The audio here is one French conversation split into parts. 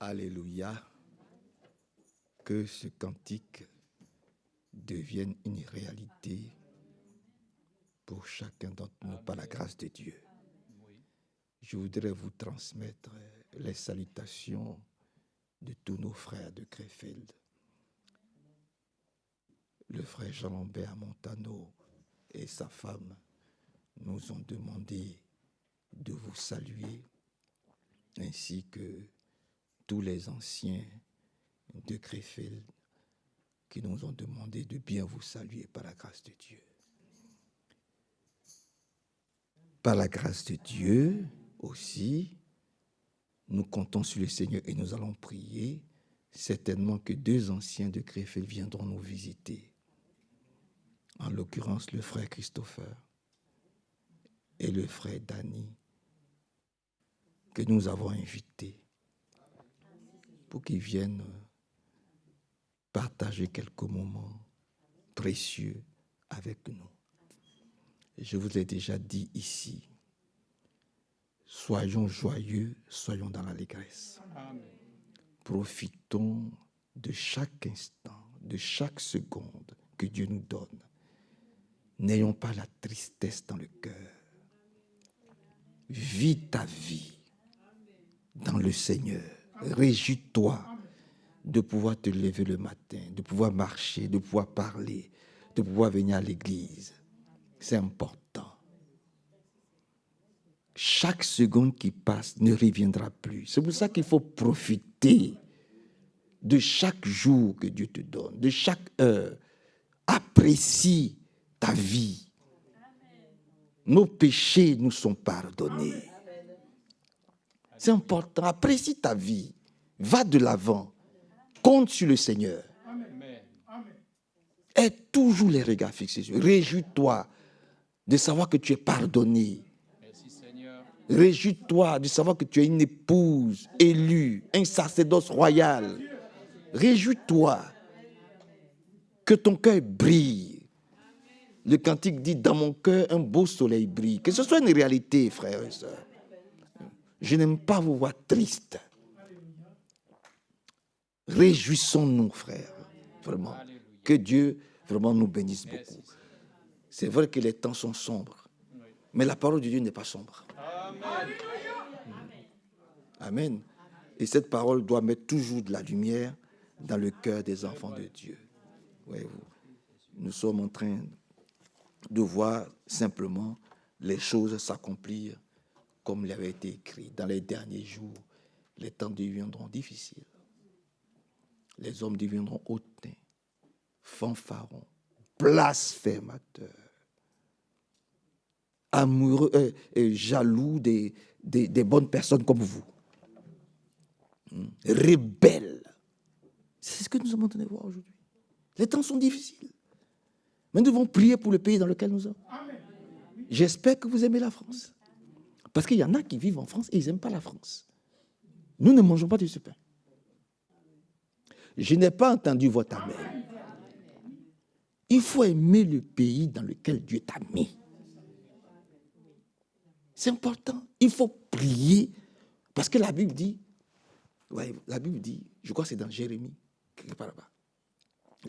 Alléluia. Que ce cantique devienne une réalité pour chacun d'entre nous par la grâce de Dieu. Je voudrais vous transmettre les salutations de tous nos frères de Krefeld. Le frère Jean-Lambert Montano et sa femme nous ont demandé de vous saluer, ainsi que tous les anciens de Krefeld qui nous ont demandé de bien vous saluer par la grâce de Dieu. Par la grâce de Dieu aussi, nous comptons sur le Seigneur et nous allons prier. Certainement que 2 anciens de Krefeld viendront nous visiter. En l'occurrence, le frère Christopher et le frère Danny, que nous avons invités pour qu'ils viennent partager quelques moments précieux avec nous. Je vous ai déjà dit ici, soyons joyeux, soyons dans l'allégresse. Profitons de chaque instant, de chaque seconde que Dieu nous donne. N'ayons pas la tristesse dans le cœur. Vis ta vie dans le Seigneur. Réjouis-toi de pouvoir te lever le matin, de pouvoir marcher, de pouvoir parler, de pouvoir venir à l'église. C'est important. Chaque seconde qui passe ne reviendra plus. C'est pour ça qu'il faut profiter de chaque jour que Dieu te donne, de chaque heure. Apprécie ta vie. Nos péchés nous sont pardonnés. C'est important. Apprécie ta vie. Va de l'avant. Compte sur le Seigneur. Aie toujours les regards fixés sur lui. Réjouis-toi de savoir que tu es pardonné. Réjouis-toi de savoir que tu es une épouse élue, un sacerdoce royal. Réjouis-toi que ton cœur brille. Le cantique dit, dans mon cœur, un beau soleil brille. Que ce soit une réalité, frères et sœurs. Je n'aime pas vous voir triste. Réjouissons-nous, frères. Vraiment. Que Dieu, vraiment, nous bénisse beaucoup. C'est vrai que les temps sont sombres. Mais la parole de Dieu n'est pas sombre. Amen. Et cette parole doit mettre toujours de la lumière dans le cœur des enfants de Dieu. Voyez-vous, nous sommes en train de voir simplement les choses s'accomplir comme il avait été écrit. Dans les derniers jours, les temps deviendront difficiles. Les hommes deviendront hautains, fanfarons, blasphémateurs, amoureux, jaloux des bonnes personnes comme vous. Rebelles. C'est ce que nous sommes en train de voir aujourd'hui. Les temps sont difficiles. Mais nous devons prier pour le pays dans lequel nous sommes. J'espère que vous aimez la France. Parce qu'il y en a qui vivent en France et ils n'aiment pas la France. Nous ne mangeons pas de ce pain. Je n'ai pas entendu votre amen. Il faut aimer le pays dans lequel Dieu t'a mis. C'est important. Il faut prier. Parce que la Bible dit, je crois que c'est dans Jérémie, quelque part là-bas.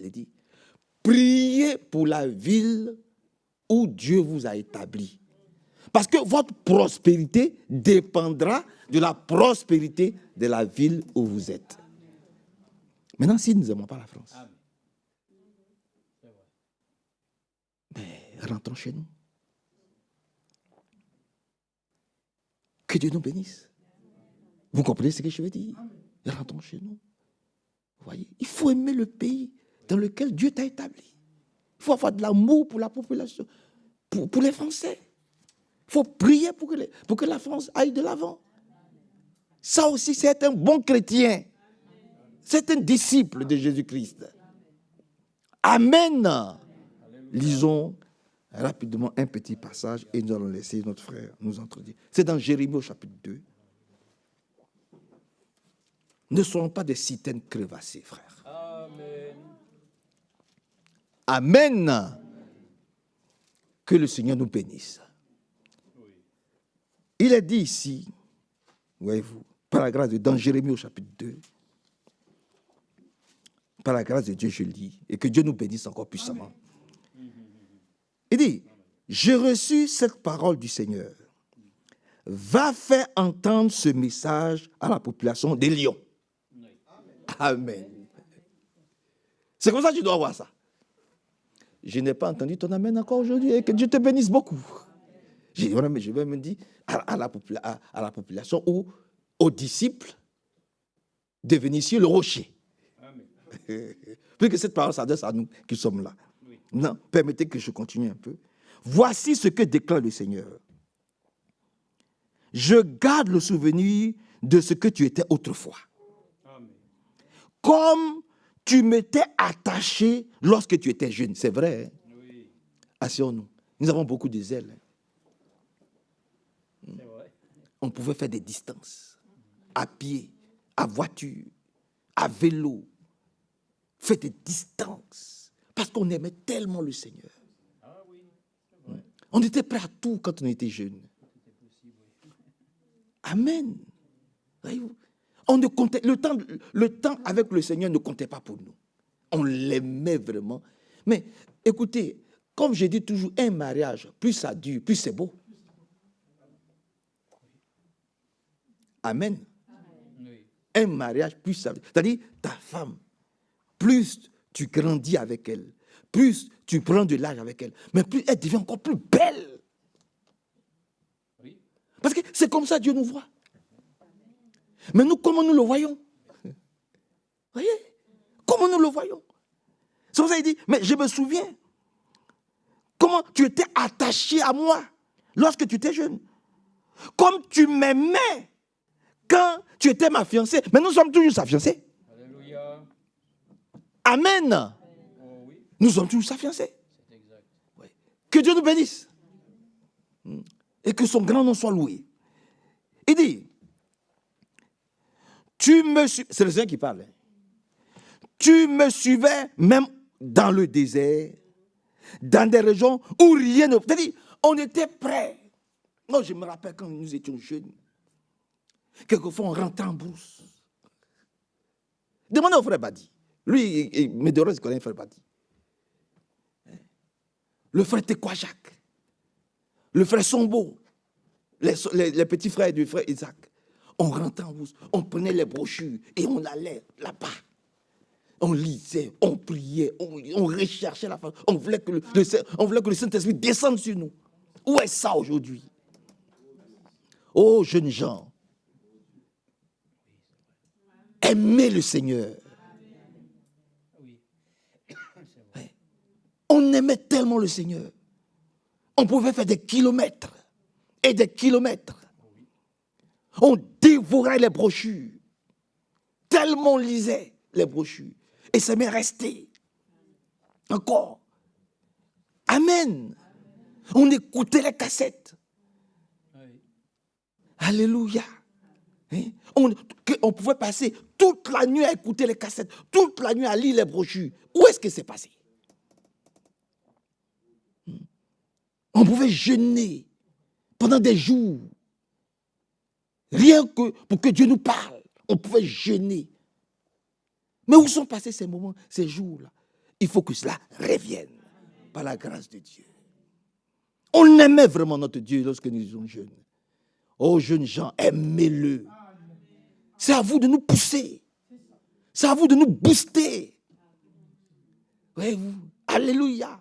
Il dit, priez pour la ville où Dieu vous a établi. Parce que votre prospérité dépendra de la prospérité de la ville où vous êtes. Maintenant, si nous n'aimons pas la France, mais rentrons chez nous. Que Dieu nous bénisse. Vous comprenez ce que je veux dire? Rentrons chez nous. Vous voyez, il faut aimer le pays dans lequel Dieu t'a établi. Il faut avoir de l'amour pour la population, pour les Français. Il faut prier pour que la France aille de l'avant. Ça aussi, c'est un bon chrétien. C'est un disciple de Jésus-Christ. Amen. Lisons rapidement un petit passage et nous allons laisser notre frère nous introduire. C'est dans Jérémie au chapitre 2. Ne soyons pas des citernes crevassées, frères. Amen. Amen. Que le Seigneur nous bénisse. Il est dit ici, voyez-vous, Par la grâce de Dieu, dans Jérémie au chapitre 2, par la grâce de Dieu, je lis, et que Dieu nous bénisse encore puissamment. Il dit, j'ai reçu cette parole du Seigneur. Va faire entendre ce message à la population des lions. Amen. C'est comme ça que tu dois voir ça. Je n'ai pas entendu ton amen encore aujourd'hui et que Dieu te bénisse beaucoup. Je vais me dire à la population ou aux disciples de venir sur le rocher. Puisque cette parole s'adresse à nous qui sommes là. Oui. Non, permettez que je continue un peu. Voici ce que déclare le Seigneur. Je garde le souvenir de ce que tu étais autrefois. Amen. Comme tu m'étais attaché lorsque tu étais jeune. C'est vrai. Hein? Oui. Asseyons-nous. Nous avons beaucoup de zèle. Hein? On pouvait faire des distances. À pied, à voiture, à vélo. Faire des distances. Parce qu'on aimait tellement le Seigneur. Ah oui, c'est vrai. On était prêt à tout quand on était jeune. Amen. Voyez-vous? On ne comptait, le temps avec le Seigneur ne comptait pas pour nous. On l'aimait vraiment. Mais écoutez, comme je dis toujours, un mariage, plus ça dure, plus c'est beau. Amen. Un mariage, plus ça dure. C'est-à-dire, ta femme, plus tu grandis avec elle, plus tu prends de l'âge avec elle, mais plus elle devient encore plus belle. Parce que c'est comme ça que Dieu nous voit. Mais nous, comment nous le voyons? Voyez? Comment nous le voyons? C'est pour ça qu'il dit, mais je me souviens, comment tu étais attaché à moi lorsque tu étais jeune. Comme tu m'aimais quand tu étais ma fiancée. Mais nous sommes toujours sa fiancée. Alléluia. Amen. Oh, oui. Nous sommes toujours sa fiancée. C'est exact. Oui. Que Dieu nous bénisse. Et que son grand nom soit loué. Il dit, c'est le Seigneur qui parle. Tu me suivais même dans le désert, dans des régions où rien ne... C'est-à-dire, on était prêts. Moi, je me rappelle quand nous étions jeunes, quelquefois on rentrait en brousse. Demandez au frère Badi. Lui, Médéros, il connaît le frère Badi. Le frère Tekwajak. Le frère Sombo. Les petits frères du frère Isaac. On rentrait en brousse. On prenait les brochures et on allait là-bas. On lisait, on priait, on recherchait la face. On voulait que le Saint-Esprit descende sur nous. Où est ça aujourd'hui? Oh, jeunes gens, aimez le Seigneur. On aimait tellement le Seigneur. On pouvait faire des kilomètres et des kilomètres. On dévorait les brochures. Tellement on lisait les brochures. Et ça m'est resté. Encore. Amen. On écoutait les cassettes. Alléluia. On pouvait passer toute la nuit à écouter les cassettes, toute la nuit à lire les brochures. Où est-ce que c'est passé? On pouvait jeûner pendant des jours. Rien que pour que Dieu nous parle. On pouvait jeûner. Mais où sont passés ces moments, ces jours-là? Il faut que cela revienne par la grâce de Dieu. On aimait vraiment notre Dieu lorsque nous étions jeunes. Oh, jeunes gens, aimez-le. C'est à vous de nous pousser. C'est à vous de nous booster. Voyez-vous? Alléluia.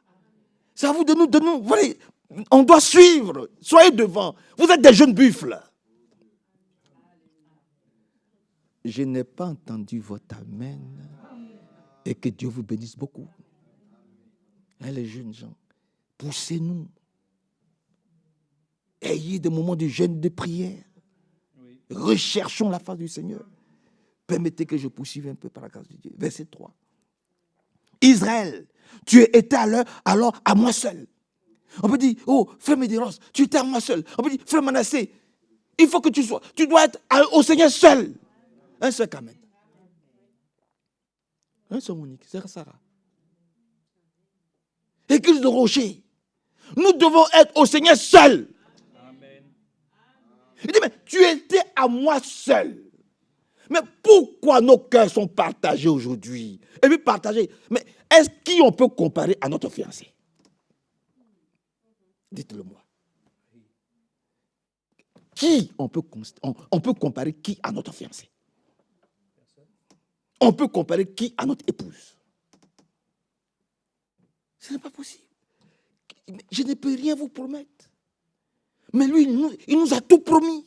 C'est à vous de nous... Voyez, on doit suivre. Soyez devant. Vous êtes des jeunes buffles. Je n'ai pas entendu votre amen. Et que Dieu vous bénisse beaucoup. Hein, les jeunes gens, poussez-nous. Ayez des moments de jeûne, de prière. Oui. Recherchons la face du Seigneur. Permettez que je poursuive un peu par la grâce de Dieu. Verset 3. Israël, tu étais alors à moi seul. On peut dire, oh, frère Médéros, tu étais à moi seul. On peut dire, frère Manassé, il faut que tu dois être au Seigneur seul. Un seul Kamen. Un seul Monique, c'est Sarah. Église de rocher. Nous devons être au Seigneur seul. Amen. Il dit, mais tu étais à moi seul. Mais pourquoi nos cœurs sont partagés aujourd'hui? Et puis partagés. Mais est-ce qu'on peut comparer à notre fiancé? Dites-le moi. Qui on peut comparer qui à notre fiancé? On peut comparer qui à notre épouse? Ce n'est pas possible. Je ne peux rien vous promettre. Mais lui, il nous a tout promis.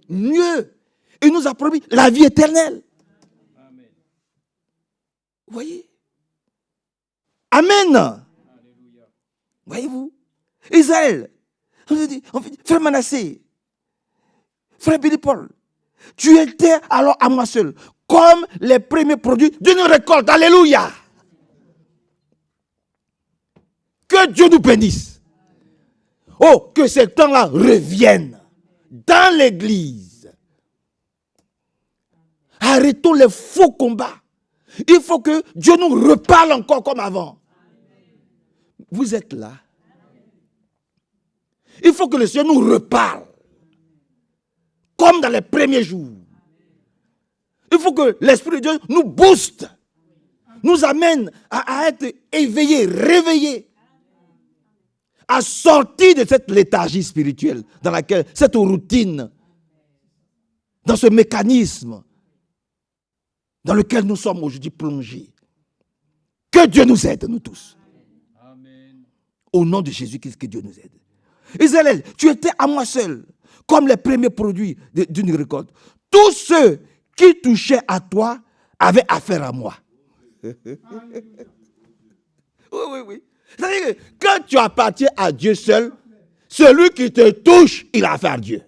Mieux, il nous a promis la vie éternelle. Amen. Vous voyez? Amen. Alléluia. Voyez-vous? Israël, frère Manassé, frère Billy Paul, tu étais alors à moi seul, comme les premiers produits d'une récolte. Alléluia. Que Dieu nous bénisse. Oh, que ces temps-là reviennent dans l'église. Arrêtons les faux combats. Il faut que Dieu nous reparle encore comme avant. Vous êtes là. Il faut que le Seigneur nous reparle. Comme dans les premiers jours. Il faut que l'Esprit de Dieu nous booste. Nous amène à être éveillés, réveillés. À sortir de cette léthargie spirituelle dans laquelle, cette routine, dans ce mécanisme dans lequel nous sommes aujourd'hui plongés. Que Dieu nous aide, nous tous. Amen. Au nom de Jésus-Christ, que Dieu nous aide. Israël, tu étais à moi seul, comme les premiers produits d'une récolte. Tous ceux qui touchaient à toi avaient affaire à moi. Oui. C'est-à-dire que quand tu appartiens à Dieu seul, celui qui te touche, il a affaire à Dieu.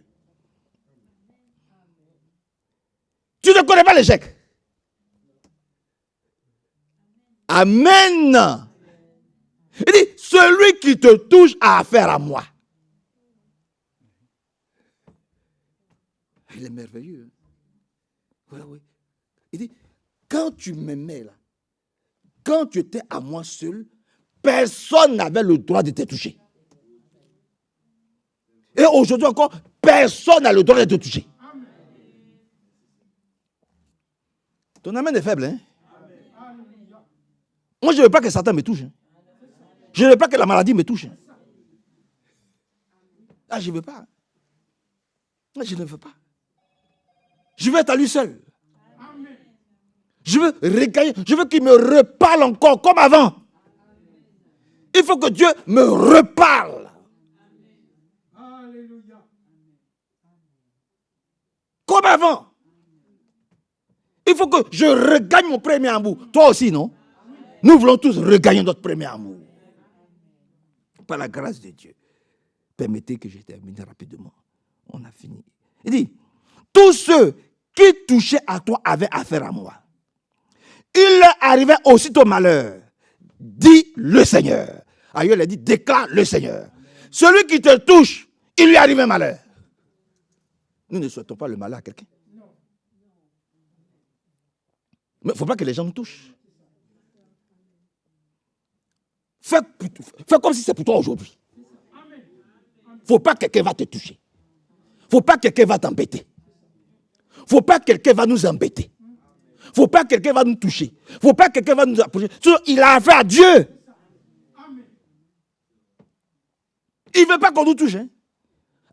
Tu ne connais pas l'échec. Amen. Il dit, celui qui te touche a affaire à moi. Il est merveilleux. Oui. Il dit, quand tu m'aimais là, quand tu étais à moi seul, personne n'avait le droit de te toucher. Et aujourd'hui encore, personne n'a le droit de te toucher. Ton amen est faible, hein? Moi, je ne veux pas que Satan me touche. Hein? Je ne veux pas que la maladie me touche. Hein? Ah, je ne veux pas. Ah, je ne veux pas. Je veux être à lui seul. Je veux regagner. Je veux qu'il me reparle encore comme avant. Il faut que Dieu me reparle. Comme avant. Il faut que je regagne mon premier amour. Toi aussi, non? Nous voulons tous regagner notre premier amour. Par la grâce de Dieu. Permettez que je termine rapidement. On a fini. Il dit, tous ceux qui touchaient à toi avaient affaire à moi. Il leur arrivait aussitôt malheur. Dit le Seigneur. Ailleurs, il a dit, déclare le Seigneur. Celui qui te touche, il lui arrive un malheur. Nous ne souhaitons pas le malheur à quelqu'un. Mais il ne faut pas que les gens nous touchent. Fais comme si c'est pour toi aujourd'hui. Il ne faut pas que quelqu'un va te toucher. Il ne faut pas que quelqu'un va t'embêter. Il ne faut pas que quelqu'un va nous embêter. Il ne faut pas que quelqu'un va nous toucher. Il ne faut pas que quelqu'un va nous approcher. Il a affaire à Dieu. Il ne veut pas qu'on nous touche. Hein?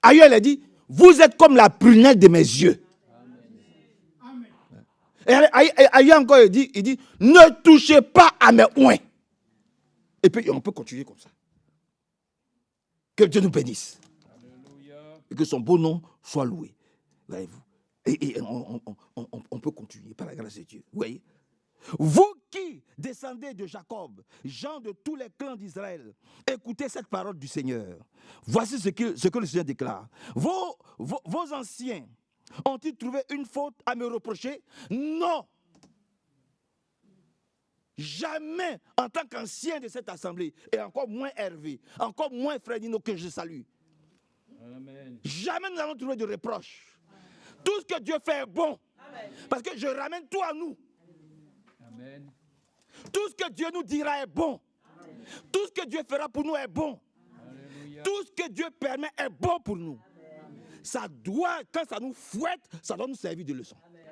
Ailleurs, il a dit, vous êtes comme la prunelle de mes yeux. Et ailleurs encore, il dit, ne touchez pas à mes oins. Et puis, on peut continuer comme ça. Que Dieu nous bénisse. Alléluia. Et que son beau nom soit loué. Voyez-vous. Et on peut continuer par la grâce de Dieu. Vous voyez. Vous qui descendez de Jacob, gens de tous les clans d'Israël, écoutez cette parole du Seigneur. Voici ce que le Seigneur déclare. Vos anciens ont-ils trouvé une faute à me reprocher? Non. Jamais, en tant qu'ancien de cette assemblée, et encore moins Hervé, encore moins Frère Nino que je salue. Amen. Jamais nous allons trouver de reproches. Tout ce que Dieu fait est bon. Amen. Parce que je ramène tout à nous. Amen. Tout ce que Dieu nous dira est bon. Amen. Tout ce que Dieu fera pour nous est bon. Alléluia. Tout ce que Dieu permet est bon pour nous. Amen. Ça doit, quand ça nous fouette, ça doit nous servir de leçon. Amen.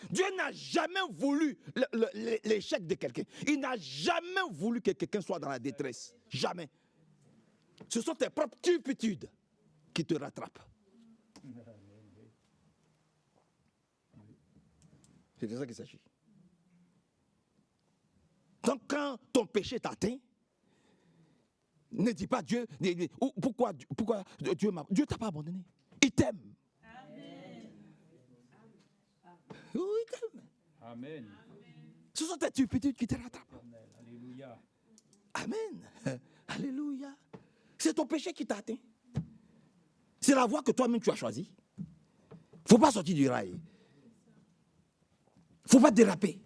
Dieu n'a jamais voulu l'échec de quelqu'un. Il n'a jamais voulu que quelqu'un soit dans la détresse. Jamais. Ce sont tes propres turpitudes qui te rattrapent. C'est de ça qu'il s'agit. Donc quand ton péché t'atteint, ne dis pas Dieu, pourquoi Dieu m'a... Dieu ne t'a pas abandonné. Il t'aime. Amen. Oui, il t'aime. Amen. Ce sont tes turpitudes qui te rattrapent. Alléluia. Amen. Alléluia. C'est ton péché qui t'a atteint. C'est la voie que toi-même tu as choisie. Il ne faut pas sortir du rail. Il ne faut pas déraper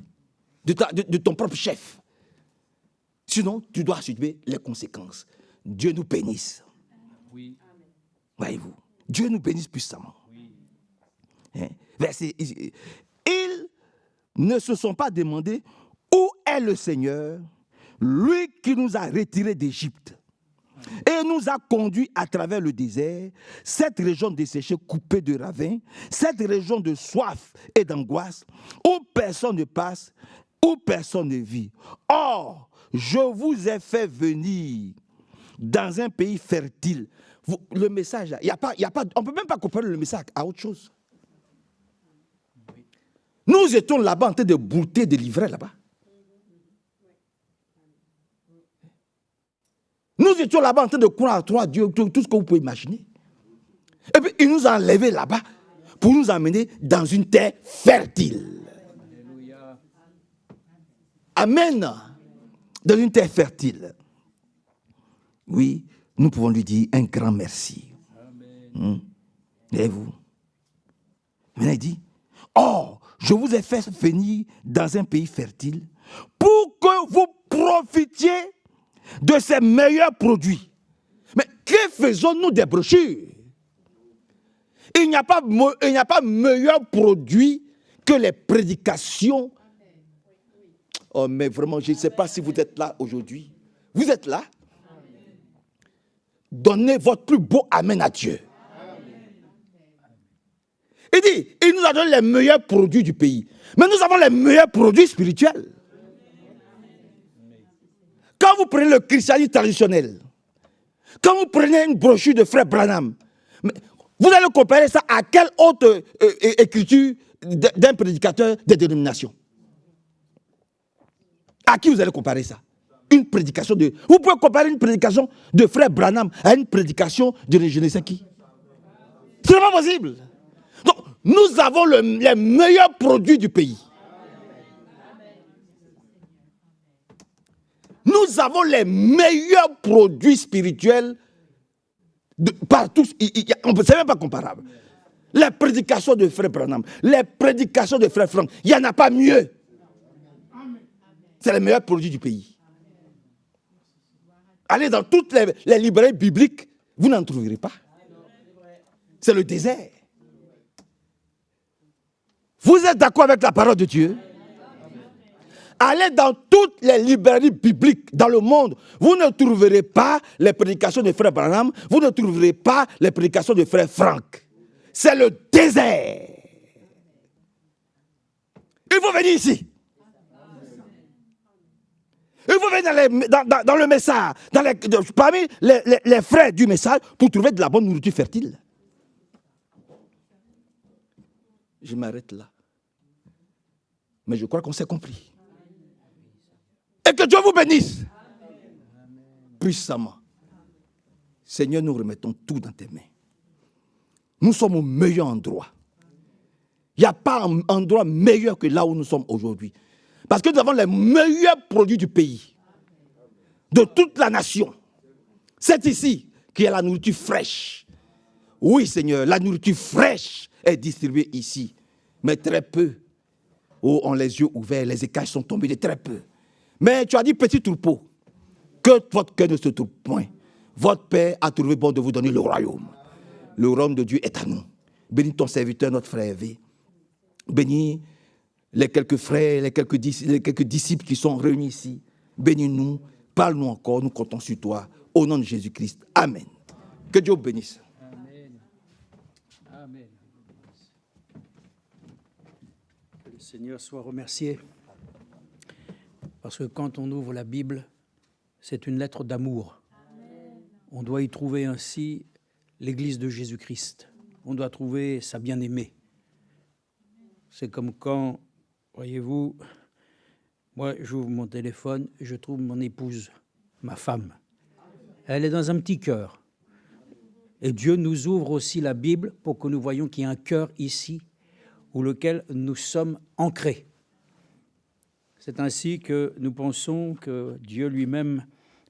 de ton propre chef. Sinon, tu dois subir les conséquences. Dieu nous bénisse. Oui. Voyez-vous, Dieu nous bénisse puissamment. Oui. Hein? Verset, ils ne se sont pas demandé où est le Seigneur, lui qui nous a retirés d'Égypte et nous a conduits à travers le désert, cette région desséchée, coupée de ravins, cette région de soif et d'angoisse, où personne ne passe, où personne ne vit. Or, je vous ai fait venir dans un pays fertile. Le message, on ne peut même pas comparer le message à autre chose. Nous étions là-bas en train de brouter, de livrer là-bas. Nous étions là-bas en train de croire à toi, Dieu, tout ce que vous pouvez imaginer. Et puis, il nous a enlevés là-bas pour nous amener dans une terre fertile. Amen. Dans une terre fertile. Oui, nous pouvons lui dire un grand merci. Et vous? Maintenant, il dit, or, je vous ai fait venir dans un pays fertile pour que vous profitiez de ses meilleurs produits. Mais que faisons-nous des brochures? Il n'y a pas meilleur produit que les prédications. Oh, mais vraiment, je ne sais pas si vous êtes là aujourd'hui. Vous êtes là? Donnez votre plus beau amen à Dieu. Il dit, il nous a donné les meilleurs produits du pays. Mais nous avons les meilleurs produits spirituels. Quand vous prenez le christianisme traditionnel, quand vous prenez une brochure de Frère Branham, vous allez comparer ça à quelle autre écriture d'un prédicateur des dénominations? À qui vous allez comparer ça? Une prédication de... Vous pouvez comparer une prédication de Frère Branham à une prédication de je ne sais qui. Ce n'est pas possible. Donc, nous avons les meilleurs produits du pays. Nous avons les meilleurs produits spirituels partout. On ne sait même pas comparable. Les prédications de Frère Branham, les prédications de Frère Franck, il n'y en a pas mieux. C'est les meilleurs produits du pays. Allez dans toutes les librairies bibliques, vous n'en trouverez pas. C'est le désert. Vous êtes d'accord avec la parole de Dieu? Allez dans toutes les librairies bibliques dans le monde, vous ne trouverez pas les prédications de Frère Branham, vous ne trouverez pas les prédications de Frère Franck. C'est le désert. Il faut venir ici. Il faut venir dans le message, parmi les frères du message, pour trouver de la bonne nourriture fertile. Je m'arrête là. Mais je crois qu'on s'est compris. Et que Dieu vous bénisse. Puissamment. Seigneur, nous remettons tout dans tes mains. Nous sommes au meilleur endroit. Il n'y a pas un endroit meilleur que là où nous sommes aujourd'hui. Parce que nous avons les meilleurs produits du pays. De toute la nation. C'est ici qu'il y a la nourriture fraîche. Oui, Seigneur, la nourriture fraîche est distribuée ici. Mais très peu. Oh, ont les yeux ouverts, les écailles sont tombées de très peu. Mais tu as dit, petit troupeau, que votre cœur ne se trouve point. Votre Père a trouvé bon de vous donner le royaume. Le royaume de Dieu est à nous. Bénis ton serviteur, notre frère Hervé. Bénis les quelques frères, les quelques disciples qui sont réunis ici. Bénis-nous, parle-nous encore, nous comptons sur toi. Au nom de Jésus-Christ. Amen. Que Dieu vous bénisse. Amen. Amen. Le Seigneur soit remercié, parce que quand on ouvre la Bible, c'est une lettre d'amour. On doit y trouver ainsi l'Église de Jésus-Christ. On doit trouver sa bien-aimée. C'est comme quand, voyez-vous, moi j'ouvre mon téléphone, je trouve mon épouse, ma femme. Elle est dans un petit cœur. Et Dieu nous ouvre aussi la Bible pour que nous voyions qu'il y a un cœur ici où lequel nous sommes ancrés. C'est ainsi que nous pensons que Dieu lui-même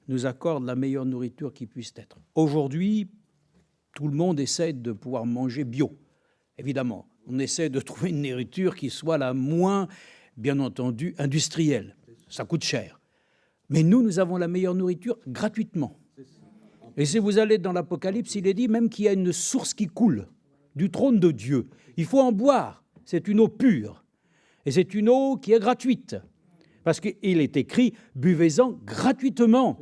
nous accorde la meilleure nourriture qui puisse être. Aujourd'hui, tout le monde essaie de pouvoir manger bio, évidemment. On essaie de trouver une nourriture qui soit la moins, bien entendu, industrielle. Ça coûte cher. Mais nous avons la meilleure nourriture gratuitement. Et si vous allez dans l'Apocalypse, il est dit même qu'il y a une source qui coule du trône de Dieu. Il faut en boire. C'est une eau pure. Et c'est une eau qui est gratuite. Parce qu'il est écrit, buvez-en gratuitement.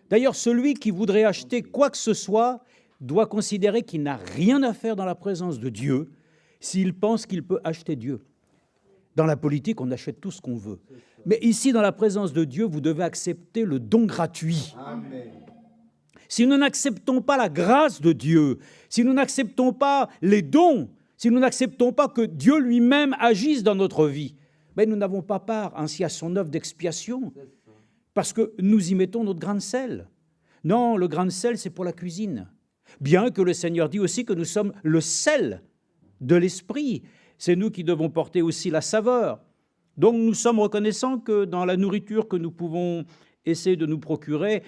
D'ailleurs, celui qui voudrait acheter quoi que ce soit doit considérer qu'il n'a rien à faire dans la présence de Dieu s'il pense qu'il peut acheter Dieu. Dans la politique, on achète tout ce qu'on veut. Mais ici, dans la présence de Dieu, vous devez accepter le don gratuit. Amen. Si nous n'acceptons pas la grâce de Dieu, si nous n'acceptons pas les dons, si nous n'acceptons pas que Dieu lui-même agisse dans notre vie, ben nous n'avons pas part ainsi à son œuvre d'expiation, parce que nous y mettons notre grain de sel. Non, le grain de sel, c'est pour la cuisine. Bien que le Seigneur dit aussi que nous sommes le sel de l'esprit. C'est nous qui devons porter aussi la saveur. Donc nous sommes reconnaissants que dans la nourriture que nous pouvons essayer de nous procurer,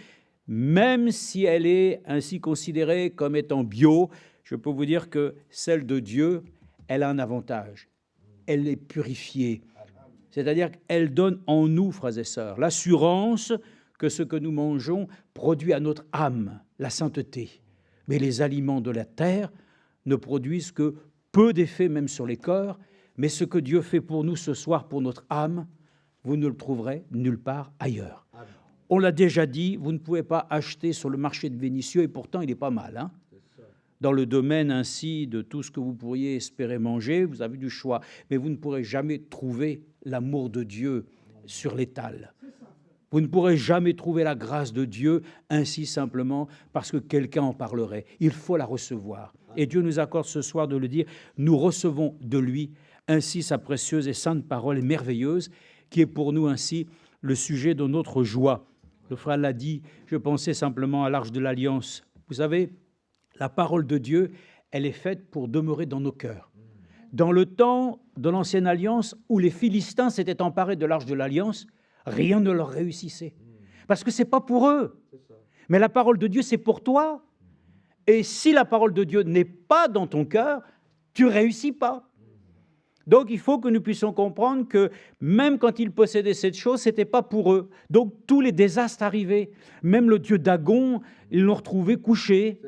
même si elle est ainsi considérée comme étant bio, je peux vous dire que celle de Dieu, elle a un avantage. Elle est purifiée. C'est-à-dire qu'elle donne en nous, frères et sœurs, l'assurance que ce que nous mangeons produit à notre âme la sainteté. Mais les aliments de la terre ne produisent que peu d'effet même sur les corps, mais ce que Dieu fait pour nous ce soir, pour notre âme, vous ne le trouverez nulle part ailleurs. On l'a déjà dit, vous ne pouvez pas acheter sur le marché de Vénissieux, et pourtant il est pas mal, hein ? Dans le domaine ainsi de tout ce que vous pourriez espérer manger, vous avez du choix, mais vous ne pourrez jamais trouver l'amour de Dieu sur l'étal. Vous ne pourrez jamais trouver la grâce de Dieu ainsi simplement parce que quelqu'un en parlerait. Il faut la recevoir. Et Dieu nous accorde ce soir de le dire, nous recevons de lui ainsi sa précieuse et sainte parole et merveilleuse qui est pour nous ainsi le sujet de notre joie. Le frère l'a dit, je pensais simplement à l'Arche de l'Alliance. Vous savez, la parole de Dieu, elle est faite pour demeurer dans nos cœurs. Dans le temps de l'Ancienne Alliance, où les Philistins s'étaient emparés de l'Arche de l'Alliance, rien ne leur réussissait. Parce que ce n'est pas pour eux. Mais la parole de Dieu, c'est pour toi. Et si la parole de Dieu n'est pas dans ton cœur, tu ne réussis pas. Donc, il faut que nous puissions comprendre que même quand ils possédaient cette chose, ce n'était pas pour eux. Donc, tous les désastres arrivaient. Même le dieu Dagon, ils l'ont retrouvé couché.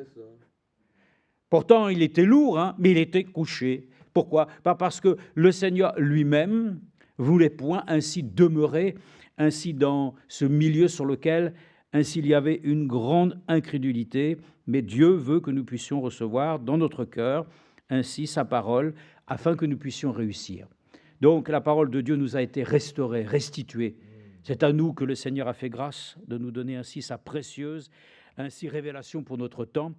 Pourtant, il était lourd, hein, mais il était couché. Pourquoi ? Pas parce que le Seigneur lui-même voulait point ainsi demeurer ainsi dans ce milieu sur lequel ainsi il y avait une grande incrédulité, mais Dieu veut que nous puissions recevoir dans notre cœur ainsi sa parole afin que nous puissions réussir. Donc la parole de Dieu nous a été restaurée, restituée. C'est à nous que le Seigneur a fait grâce de nous donner ainsi sa précieuse ainsi révélation pour notre temps.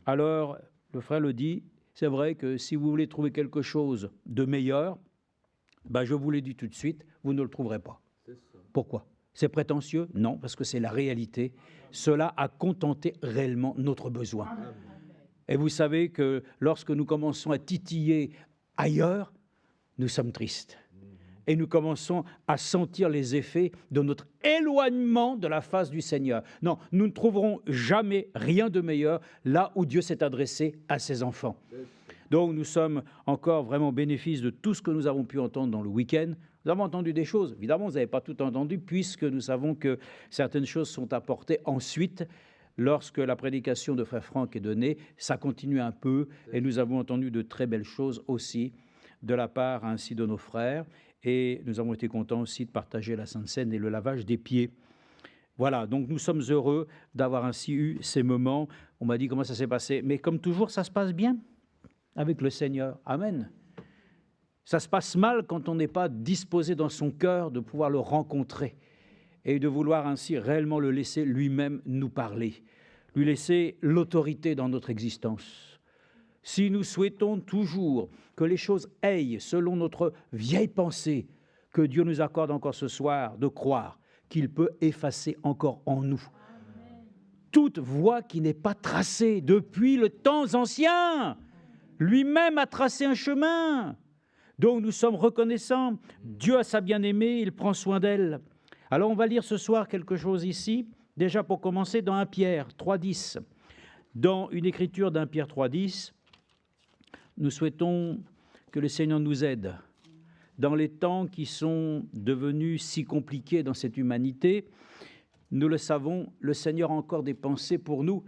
Alors, le frère le dit, c'est vrai que si vous voulez trouver quelque chose de meilleur, je vous l'ai dit tout de suite, vous ne le trouverez pas. Pourquoi ? C'est prétentieux ? Non, parce que c'est la réalité. Cela a contenté réellement notre besoin. Et vous savez que lorsque nous commençons à titiller ailleurs, nous sommes tristes. Et nous commençons à sentir les effets de notre éloignement de la face du Seigneur. Non, nous ne trouverons jamais rien de meilleur là où Dieu s'est adressé à ses enfants. Donc nous sommes encore vraiment au bénéfice de tout ce que nous avons pu entendre dans le week-end. Nous avons entendu des choses, évidemment vous n'avez pas tout entendu puisque nous savons que certaines choses sont apportées ensuite. Lorsque la prédication de Frère Franck est donnée, ça continue un peu et nous avons entendu de très belles choses aussi de la part ainsi de nos frères. Et nous avons été contents aussi de partager la Sainte Seine et le lavage des pieds. Voilà, donc nous sommes heureux d'avoir ainsi eu ces moments. On m'a dit comment ça s'est passé. Mais comme toujours, ça se passe bien avec le Seigneur. Amen. Ça se passe mal quand on n'est pas disposé dans son cœur de pouvoir le rencontrer et de vouloir ainsi réellement le laisser lui-même nous parler, lui laisser l'autorité dans notre existence. Si nous souhaitons toujours que les choses aillent selon notre vieille pensée, que Dieu nous accorde encore ce soir de croire qu'il peut effacer encore en nous toute voie qui n'est pas tracée depuis le temps ancien. Lui-même a tracé un chemin. Donc nous sommes reconnaissants. Dieu a sa bien-aimée, il prend soin d'elle. Alors on va lire ce soir quelque chose ici, déjà pour commencer dans 1 Pierre 3,10. Dans une écriture d'1 Pierre 3,10, nous souhaitons que le Seigneur nous aide dans les temps qui sont devenus si compliqués dans cette humanité. Nous le savons, le Seigneur a encore des pensées pour nous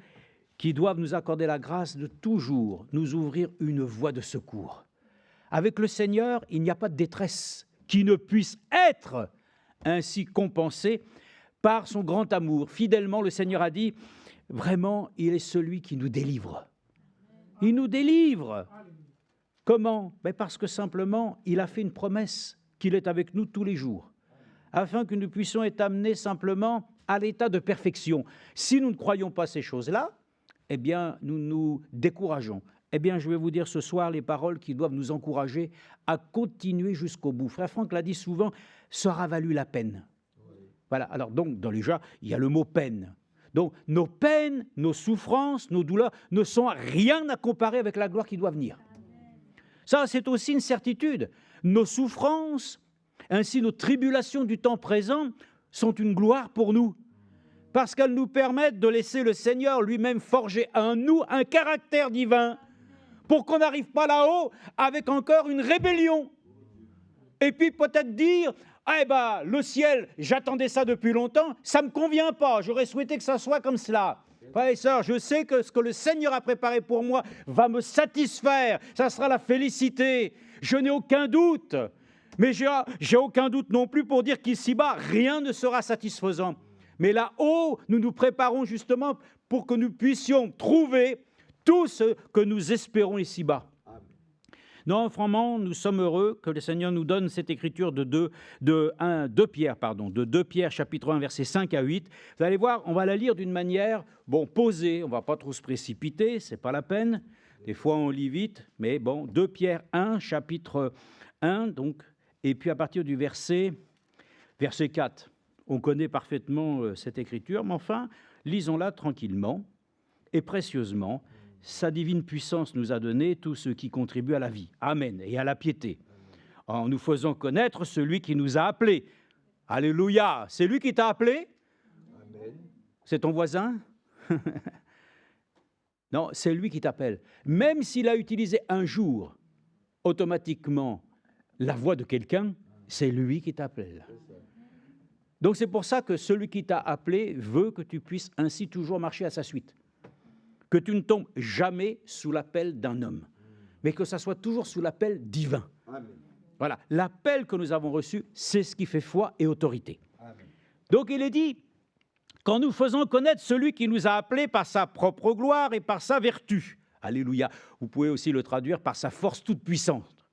qui doivent nous accorder la grâce de toujours nous ouvrir une voie de secours. Avec le Seigneur, il n'y a pas de détresse qui ne puisse être ainsi compensée par son grand amour. Fidèlement, le Seigneur a dit, vraiment, il est celui qui nous délivre. Il nous délivre. Comment ? Parce que simplement, il a fait une promesse qu'il est avec nous tous les jours, afin que nous puissions être amenés simplement à l'état de perfection. Si nous ne croyons pas ces choses-là, eh bien, nous nous décourageons. Eh bien, je vais vous dire ce soir les paroles qui doivent nous encourager à continuer jusqu'au bout. Frère Franck l'a dit souvent, ça aura valu la peine. Voilà, alors donc, dans les gens, il y a le mot peine. Donc, nos peines, nos souffrances, nos douleurs ne sont rien à comparer avec la gloire qui doit venir. Ça, c'est aussi une certitude. Nos souffrances, ainsi nos tribulations du temps présent, sont une gloire pour nous, parce qu'elles nous permettent de laisser le Seigneur lui-même forger en nous un caractère divin, pour qu'on n'arrive pas là-haut avec encore une rébellion. Et puis peut-être dire, le ciel, j'attendais ça depuis longtemps, ça ne me convient pas, j'aurais souhaité que ça soit comme cela. Frères et sœurs, je sais que ce que le Seigneur a préparé pour moi va me satisfaire, ça sera la félicité, je n'ai aucun doute. Mais j'ai aucun doute non plus pour dire qu'ici-bas, rien ne sera satisfaisant. Mais là-haut, nous nous préparons justement pour que nous puissions trouver tout ce que nous espérons ici-bas. Non, franchement, nous sommes heureux que le Seigneur nous donne cette écriture de 2 Pierre, chapitre 1, versets 5 à 8. Vous allez voir, on va la lire d'une manière, posée, on ne va pas trop se précipiter, ce n'est pas la peine. Des fois, on lit vite, mais 2 Pierre 1, chapitre 1, donc, et puis à partir du verset 4, on connaît parfaitement cette écriture, mais enfin, lisons-la tranquillement et précieusement. Sa divine puissance nous a donné tout ce qui contribue à la vie, amen, et à la piété, en nous faisant connaître celui qui nous a appelés. Alléluia, c'est lui qui t'a appelé ? Amen. C'est ton voisin ? Non, c'est lui qui t'appelle. Même s'il a utilisé un jour automatiquement la voix de quelqu'un, c'est lui qui t'appelle. Donc c'est pour ça que celui qui t'a appelé veut que tu puisses ainsi toujours marcher à sa suite. Que tu ne tombes jamais sous l'appel d'un homme, mais que ça soit toujours sous l'appel divin. Amen. Voilà, l'appel que nous avons reçu, c'est ce qui fait foi et autorité. Amen. Donc il est dit, quand nous faisons connaître celui qui nous a appelés par sa propre gloire et par sa vertu, alléluia, vous pouvez aussi le traduire par sa force toute puissante.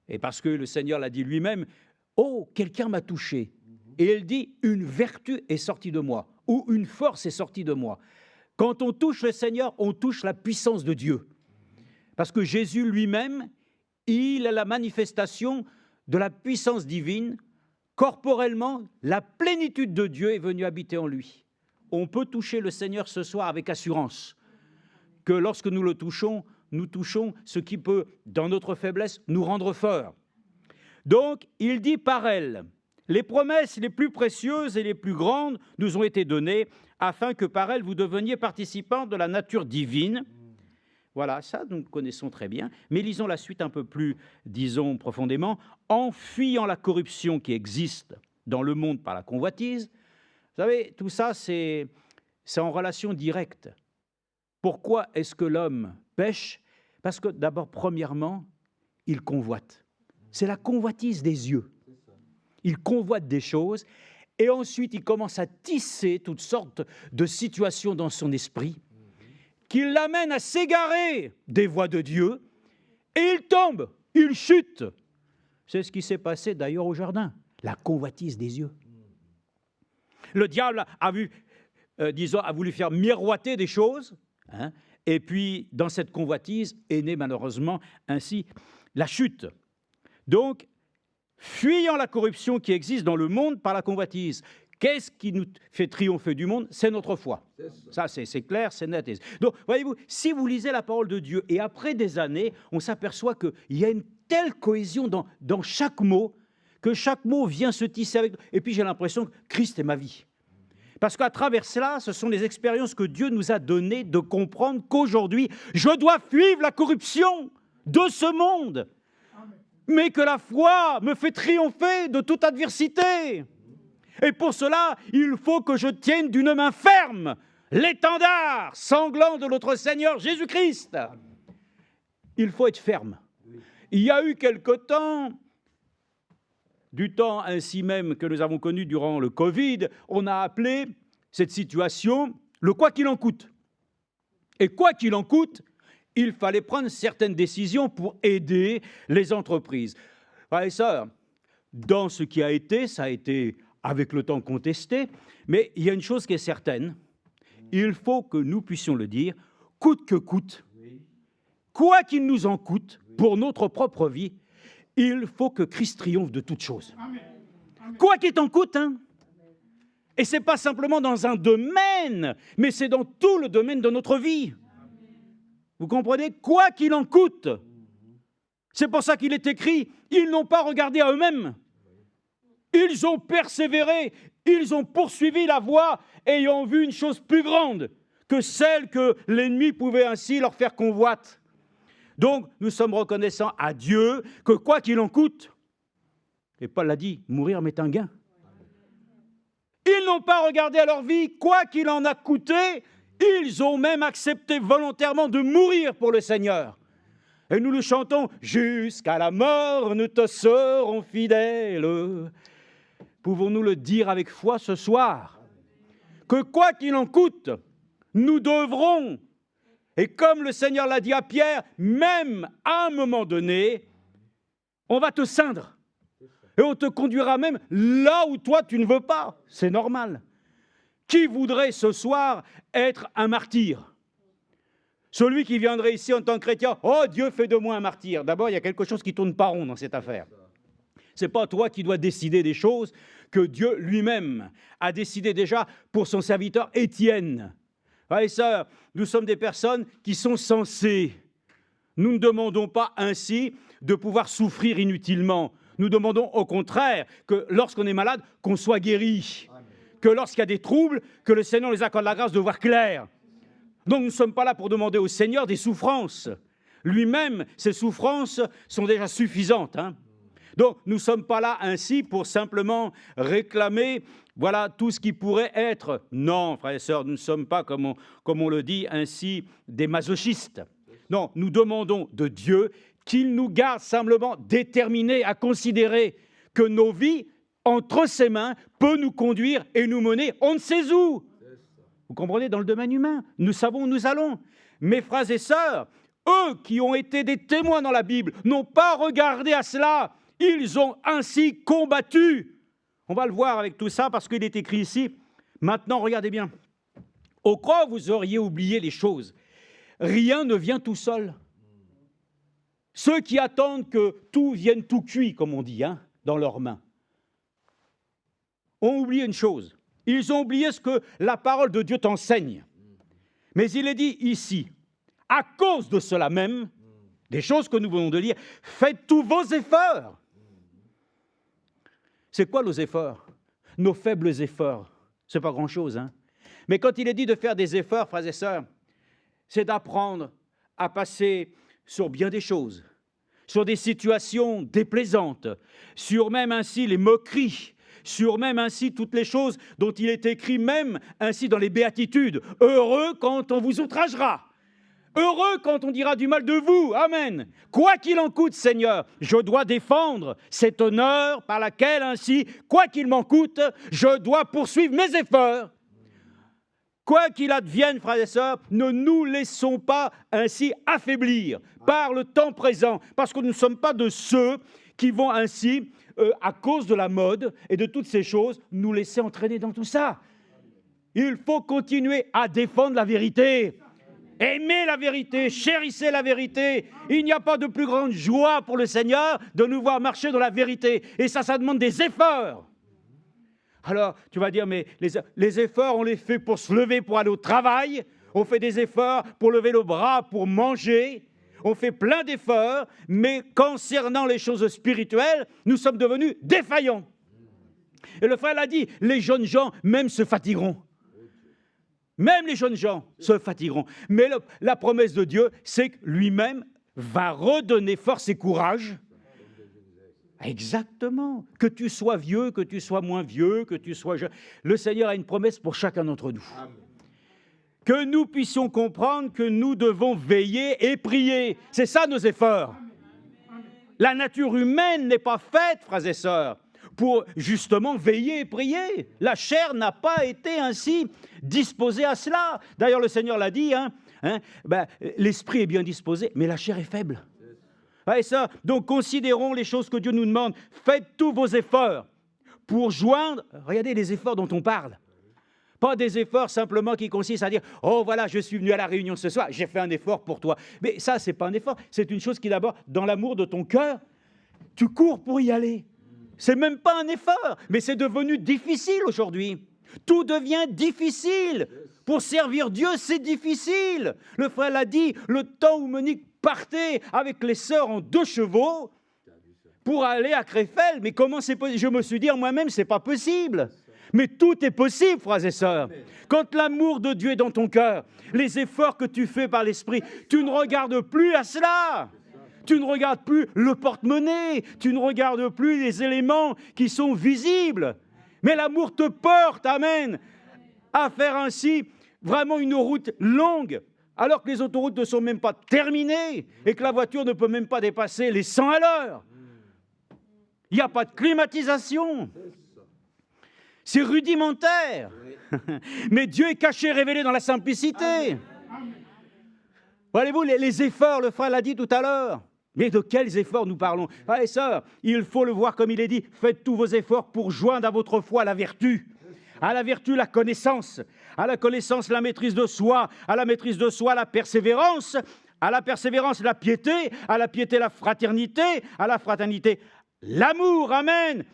Et parce que le Seigneur l'a dit lui-même, oh, quelqu'un m'a touché. Et il dit, une vertu est sortie de moi, ou une force est sortie de moi. Quand on touche le Seigneur, on touche la puissance de Dieu. Parce que Jésus lui-même, il est la manifestation de la puissance divine. Corporellement, la plénitude de Dieu est venue habiter en lui. On peut toucher le Seigneur ce soir avec assurance que lorsque nous le touchons, nous touchons ce qui peut, dans notre faiblesse, nous rendre forts. Donc, il dit par elle, les promesses les plus précieuses et les plus grandes nous ont été données afin que par elles vous deveniez participants de la nature divine. Voilà, ça nous connaissons très bien, mais lisons la suite un peu plus, disons profondément, en fuyant la corruption qui existe dans le monde par la convoitise. Vous savez, tout ça, c'est en relation directe. Pourquoi est-ce que l'homme pêche ? Parce que d'abord, premièrement, il convoite. C'est la convoitise des yeux. Il convoite des choses et ensuite il commence à tisser toutes sortes de situations dans son esprit qui l'amènent à s'égarer des voies de Dieu et il tombe, il chute. C'est ce qui s'est passé d'ailleurs au jardin, la convoitise des yeux. Le diable a voulu faire miroiter des choses, hein, et puis dans cette convoitise est née malheureusement ainsi la chute. Donc, fuyant la corruption qui existe dans le monde par la convoitise, qu'est-ce qui nous fait triompher du monde? C'est notre foi. Ça, c'est clair, c'est net. Donc, voyez-vous, si vous lisez la parole de Dieu, et après des années, on s'aperçoit qu'il y a une telle cohésion dans chaque mot, que chaque mot vient se tisser avec... Et puis j'ai l'impression que Christ est ma vie. Parce qu'à travers cela, ce sont les expériences que Dieu nous a données de comprendre qu'aujourd'hui, je dois fuir la corruption de ce monde, mais que la foi me fait triompher de toute adversité. Et pour cela, il faut que je tienne d'une main ferme l'étendard sanglant de notre Seigneur Jésus-Christ. Il faut être ferme. Il y a eu quelque temps, du temps ainsi même que nous avons connu durant le Covid, on a appelé cette situation le « quoi qu'il en coûte ». Et quoi qu'il en coûte, il fallait prendre certaines décisions pour aider les entreprises. Frères et sœurs, dans ce qui a été, ça a été avec le temps contesté, mais il y a une chose qui est certaine, il faut que nous puissions le dire, coûte que coûte, quoi qu'il nous en coûte pour notre propre vie, il faut que Christ triomphe de toutes choses. Quoi qu'il t'en coûte, hein. Et ce n'est pas simplement dans un domaine, mais c'est dans tout le domaine de notre vie. Vous comprenez? Quoi qu'il en coûte. C'est pour ça qu'il est écrit, ils n'ont pas regardé à eux-mêmes. Ils ont persévéré, ils ont poursuivi la voie, ayant vu une chose plus grande que celle que l'ennemi pouvait ainsi leur faire convoite. Donc, nous sommes reconnaissants à Dieu que quoi qu'il en coûte, et Paul l'a dit, mourir m'est un gain. Ils n'ont pas regardé à leur vie, quoi qu'il en a coûté, ils ont même accepté volontairement de mourir pour le Seigneur. Et nous le chantons, jusqu'à la mort, nous te serons fidèles. Pouvons-nous le dire avec foi ce soir? Que quoi qu'il en coûte, nous devrons, et comme le Seigneur l'a dit à Pierre, même à un moment donné, on va te ceindre. Et on te conduira même là où toi tu ne veux pas. C'est normal. Qui voudrait ce soir être un martyr? Celui qui viendrait ici en tant que chrétien, oh Dieu fait de moi un martyr. D'abord, il y a quelque chose qui ne tourne pas rond dans cette affaire. Ce n'est pas toi qui dois décider des choses que Dieu lui-même a décidé déjà pour son serviteur Étienne. Frères et sœurs, nous sommes des personnes qui sont censées. Nous ne demandons pas ainsi de pouvoir souffrir inutilement. Nous demandons au contraire que lorsqu'on est malade, qu'on soit guéri. Que lorsqu'il y a des troubles, que le Seigneur nous accorde la grâce de voir clair. Donc nous ne sommes pas là pour demander au Seigneur des souffrances. Lui-même, ses souffrances sont déjà suffisantes. Donc nous ne sommes pas là ainsi pour simplement réclamer voilà tout ce qui pourrait être. Non, frères et sœurs, nous ne sommes pas, comme on le dit ainsi, des masochistes. Non, nous demandons de Dieu qu'il nous garde simplement déterminés à considérer que nos vies, entre ses mains, peut nous conduire et nous mener on ne sait où. Vous comprenez, dans le domaine humain, nous savons où nous allons. Mes frères et sœurs, eux qui ont été des témoins dans la Bible, n'ont pas regardé à cela. Ils ont ainsi combattu. On va le voir avec tout ça parce qu'il est écrit ici. Maintenant, regardez bien. Au cas où vous auriez oublié les choses, rien ne vient tout seul. Ceux qui attendent que tout vienne tout cuit, comme on dit, dans leurs mains, ont oublié une chose. Ils ont oublié ce que la parole de Dieu t'enseigne. Mais il est dit ici, à cause de cela même, des choses que nous venons de lire, faites tous vos efforts. C'est quoi nos efforts? Nos faibles efforts. Ce n'est pas grand-chose. Mais quand il est dit de faire des efforts, frères et sœurs, c'est d'apprendre à passer sur bien des choses, sur des situations déplaisantes, sur même ainsi les moqueries, sur même ainsi toutes les choses dont il est écrit même ainsi dans les béatitudes. Heureux quand on vous outragera. Heureux quand on dira du mal de vous. Amen. Quoi qu'il en coûte, Seigneur, je dois défendre cet honneur par laquelle ainsi, quoi qu'il m'en coûte, je dois poursuivre mes efforts Quoi qu'il advienne, frères et sœurs, ne nous laissons pas ainsi affaiblir par le temps présent, parce que nous ne sommes pas de ceux qui vont ainsi, à cause de la mode et de toutes ces choses, nous laisser entraîner dans tout ça. Il faut continuer à défendre la vérité. Aimez la vérité, chérissez la vérité. Il n'y a pas de plus grande joie pour le Seigneur de nous voir marcher dans la vérité. Et ça demande des efforts. Alors, tu vas dire, mais les efforts, on les fait pour se lever, pour aller au travail. On fait des efforts pour lever le bras, pour manger. On fait plein d'efforts, mais concernant les choses spirituelles, nous sommes devenus défaillants. Et le frère l'a dit, les jeunes gens même se fatigueront. Même les jeunes gens se fatigueront. Mais la promesse de Dieu, c'est que lui-même va redonner force et courage. Exactement. Que tu sois vieux, que tu sois moins vieux, que tu sois jeune. Le Seigneur a une promesse pour chacun d'entre nous. Amen. Que nous puissions comprendre que nous devons veiller et prier. C'est ça nos efforts. Amen. La nature humaine n'est pas faite, frères et sœurs, pour justement veiller et prier. La chair n'a pas été ainsi disposée à cela. D'ailleurs, le Seigneur l'a dit, l'esprit est bien disposé, mais la chair est faible. Et ça, donc considérons les choses que Dieu nous demande. Faites tous vos efforts pour joindre, regardez les efforts dont on parle. Pas des efforts simplement qui consistent à dire « Oh voilà, je suis venu à la réunion ce soir, j'ai fait un effort pour toi. » Mais ça, ce n'est pas un effort, c'est une chose qui d'abord, dans l'amour de ton cœur, tu cours pour y aller. C'est même pas un effort, mais c'est devenu difficile aujourd'hui. Tout devient difficile. Pour servir Dieu, c'est difficile. Le frère l'a dit, le temps où Monique partait avec les sœurs en 2 chevaux pour aller à Krefeld. Mais comment c'est possible? Je me suis dit moi-même, c'est pas possible. Mais tout est possible, frères et sœurs. Quand l'amour de Dieu est dans ton cœur, les efforts que tu fais par l'Esprit, tu ne regardes plus à cela. Tu ne regardes plus le porte-monnaie, tu ne regardes plus les éléments qui sont visibles. Mais l'amour te porte, amen, à faire ainsi vraiment une route longue, alors que les autoroutes ne sont même pas terminées et que la voiture ne peut même pas dépasser les 100 à l'heure. Il n'y a pas de climatisation. C'est rudimentaire. Mais Dieu est caché, révélé dans la simplicité. Voyez-vous, les efforts, le frère l'a dit tout à l'heure. Mais de quels efforts nous parlons? Frères et sœurs, il faut le voir comme il est dit. Faites tous vos efforts pour joindre à votre foi la vertu. À la vertu, la connaissance. À la connaissance, la maîtrise de soi. À la maîtrise de soi, la persévérance. À la persévérance, la piété. À la piété, la fraternité. À la fraternité, l'amour. Amen.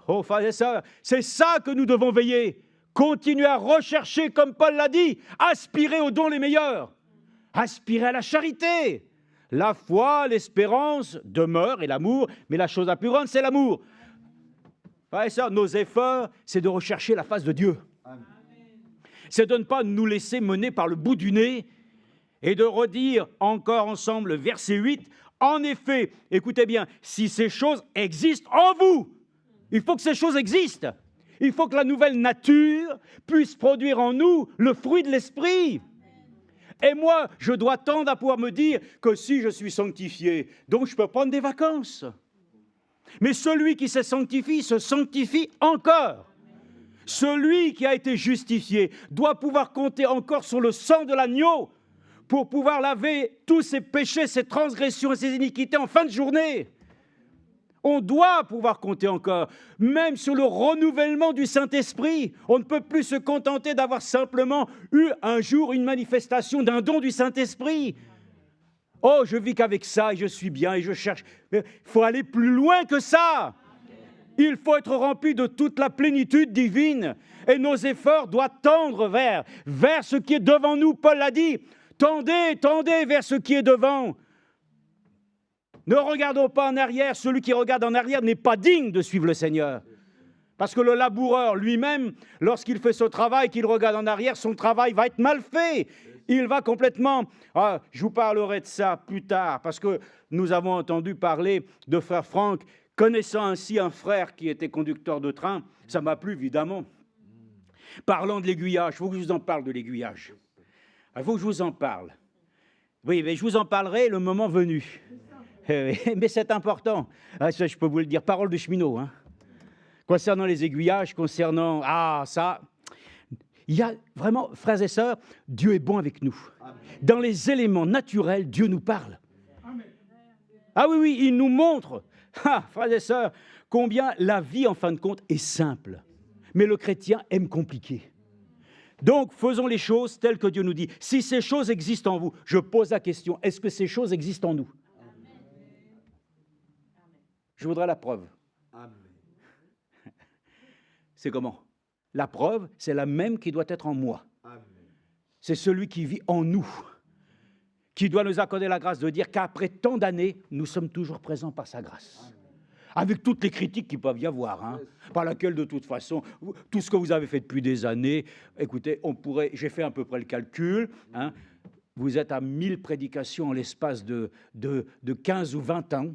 Oh, frères et sœurs, c'est ça que nous devons veiller. Continuer à rechercher, comme Paul l'a dit. Aspirer aux dons les meilleurs. Aspirer à la charité. La foi, l'espérance demeurent et l'amour, mais la chose la plus grande, c'est l'amour. Frères et sœurs, nos efforts, c'est de rechercher la face de Dieu. Amen. C'est de ne pas nous laisser mener par le bout du nez et de redire encore ensemble le verset 8. En effet, écoutez bien, si ces choses existent en vous, il faut que ces choses existent. Il faut que la nouvelle nature puisse produire en nous le fruit de l'esprit. Et moi, je dois tendre à pouvoir me dire que si je suis sanctifié, donc je peux prendre des vacances. Mais celui qui se sanctifie encore. Celui qui a été justifié doit pouvoir compter encore sur le sang de l'agneau pour pouvoir laver tous ses péchés, ses transgressions et ses iniquités en fin de journée. On doit pouvoir compter encore, même sur le renouvellement du Saint-Esprit. On ne peut plus se contenter d'avoir simplement eu un jour une manifestation d'un don du Saint-Esprit. Oh, je vis qu'avec ça et je suis bien et je cherche. Il faut aller plus loin que ça. Il faut être rempli de toute la plénitude divine. Et nos efforts doivent tendre vers ce qui est devant nous. Paul l'a dit, tendez vers ce qui est devant. Ne regardons pas en arrière. Celui qui regarde en arrière n'est pas digne de suivre le Seigneur. Parce que le laboureur lui-même, lorsqu'il fait ce travail, qu'il regarde en arrière, son travail va être mal fait. Il va complètement... je vous parlerai de ça plus tard, parce que nous avons entendu parler de frère Franck, connaissant ainsi un frère qui était conducteur de train. Ça m'a plu, évidemment. Parlant de l'aiguillage, il faut que je vous en parle de l'aiguillage. Il faut que je vous en parle. Oui, mais je vous en parlerai le moment venu. Mais c'est important. Ça, je peux vous le dire, parole de cheminot. Concernant les aiguillages, concernant... ça... Il y a vraiment, frères et sœurs, Dieu est bon avec nous. Amen. Dans les éléments naturels, Dieu nous parle. Amen. Ah oui, oui, il nous montre, frères et sœurs, combien la vie, en fin de compte, est simple. Mais le chrétien aime compliquer. Donc, faisons les choses telles que Dieu nous dit. Si ces choses existent en vous, je pose la question, est-ce que ces choses existent en nous? Amen. Je voudrais la preuve. Amen. C'est comment? La preuve, c'est la même qui doit être en moi. Amen. C'est celui qui vit en nous, qui doit nous accorder la grâce de dire qu'après tant d'années, nous sommes toujours présents par sa grâce. Amen. Avec toutes les critiques qu'il peut y avoir, par laquelle, de toute façon, tout ce que vous avez fait depuis des années, écoutez, j'ai fait à peu près le calcul, vous êtes à 1000 prédications en l'espace de 15 ou 20 ans.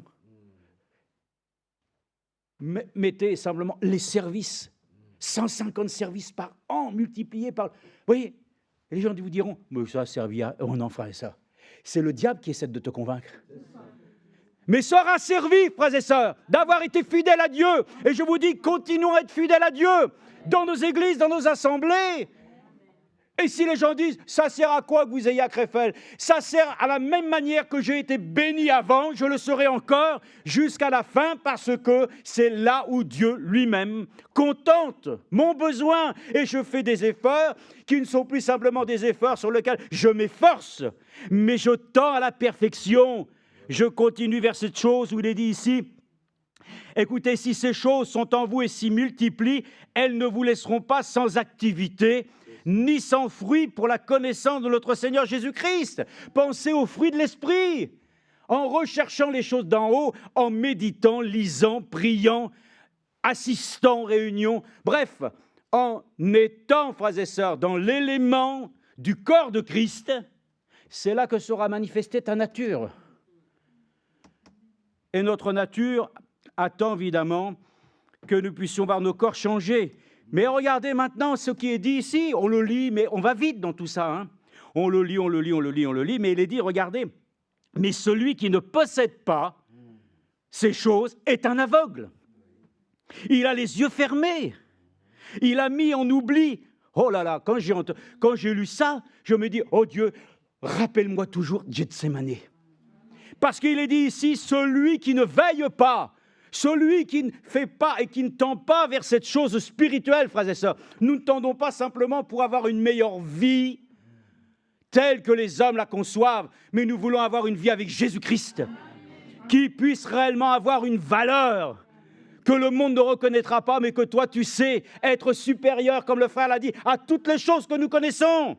Mettez simplement les services. 150 services par an multipliés par... Vous voyez, et les gens vous diront, mais ça a servi à... On en fera ça. C'est le diable qui essaie de te convaincre. Mais ça aura servi, frères et sœurs, d'avoir été fidèles à Dieu. Et je vous dis, continuons à être fidèles à Dieu, dans nos églises, dans nos assemblées. Et si les gens disent, ça sert à quoi que vous ayez à Krefeld? Ça sert à la même manière que j'ai été béni avant, je le serai encore jusqu'à la fin, parce que c'est là où Dieu lui-même contente mon besoin. Et je fais des efforts qui ne sont plus simplement des efforts sur lesquels je m'efforce, mais je tends à la perfection. Je continue vers cette chose où il est dit ici, écoutez, si ces choses sont en vous et s'y multiplient, elles ne vous laisseront pas sans activité, ni sans fruit pour la connaissance de notre Seigneur Jésus-Christ. Pensez aux fruits de l'Esprit, en recherchant les choses d'en haut, en méditant, lisant, priant, assistant aux réunions, bref, en étant, frères et sœurs, dans l'élément du corps de Christ, c'est là que sera manifestée ta nature. Et notre nature attend évidemment que nous puissions voir nos corps changer. Mais regardez maintenant ce qui est dit ici, on le lit, mais on va vite dans tout ça. On le lit, mais il est dit, regardez, mais celui qui ne possède pas ces choses est un aveugle. Il a les yeux fermés, il a mis en oubli. Oh là là, quand j'ai lu ça, je me dis, oh Dieu, rappelle-moi toujours Gethsémane. Parce qu'il est dit ici, celui qui ne veille pas, celui qui ne fait pas et qui ne tend pas vers cette chose spirituelle, frères et sœurs. Nous ne tendons pas simplement pour avoir une meilleure vie telle que les hommes la conçoivent, mais nous voulons avoir une vie avec Jésus-Christ qui puisse réellement avoir une valeur que le monde ne reconnaîtra pas, mais que toi tu sais être supérieur, comme le frère l'a dit, à toutes les choses que nous connaissons.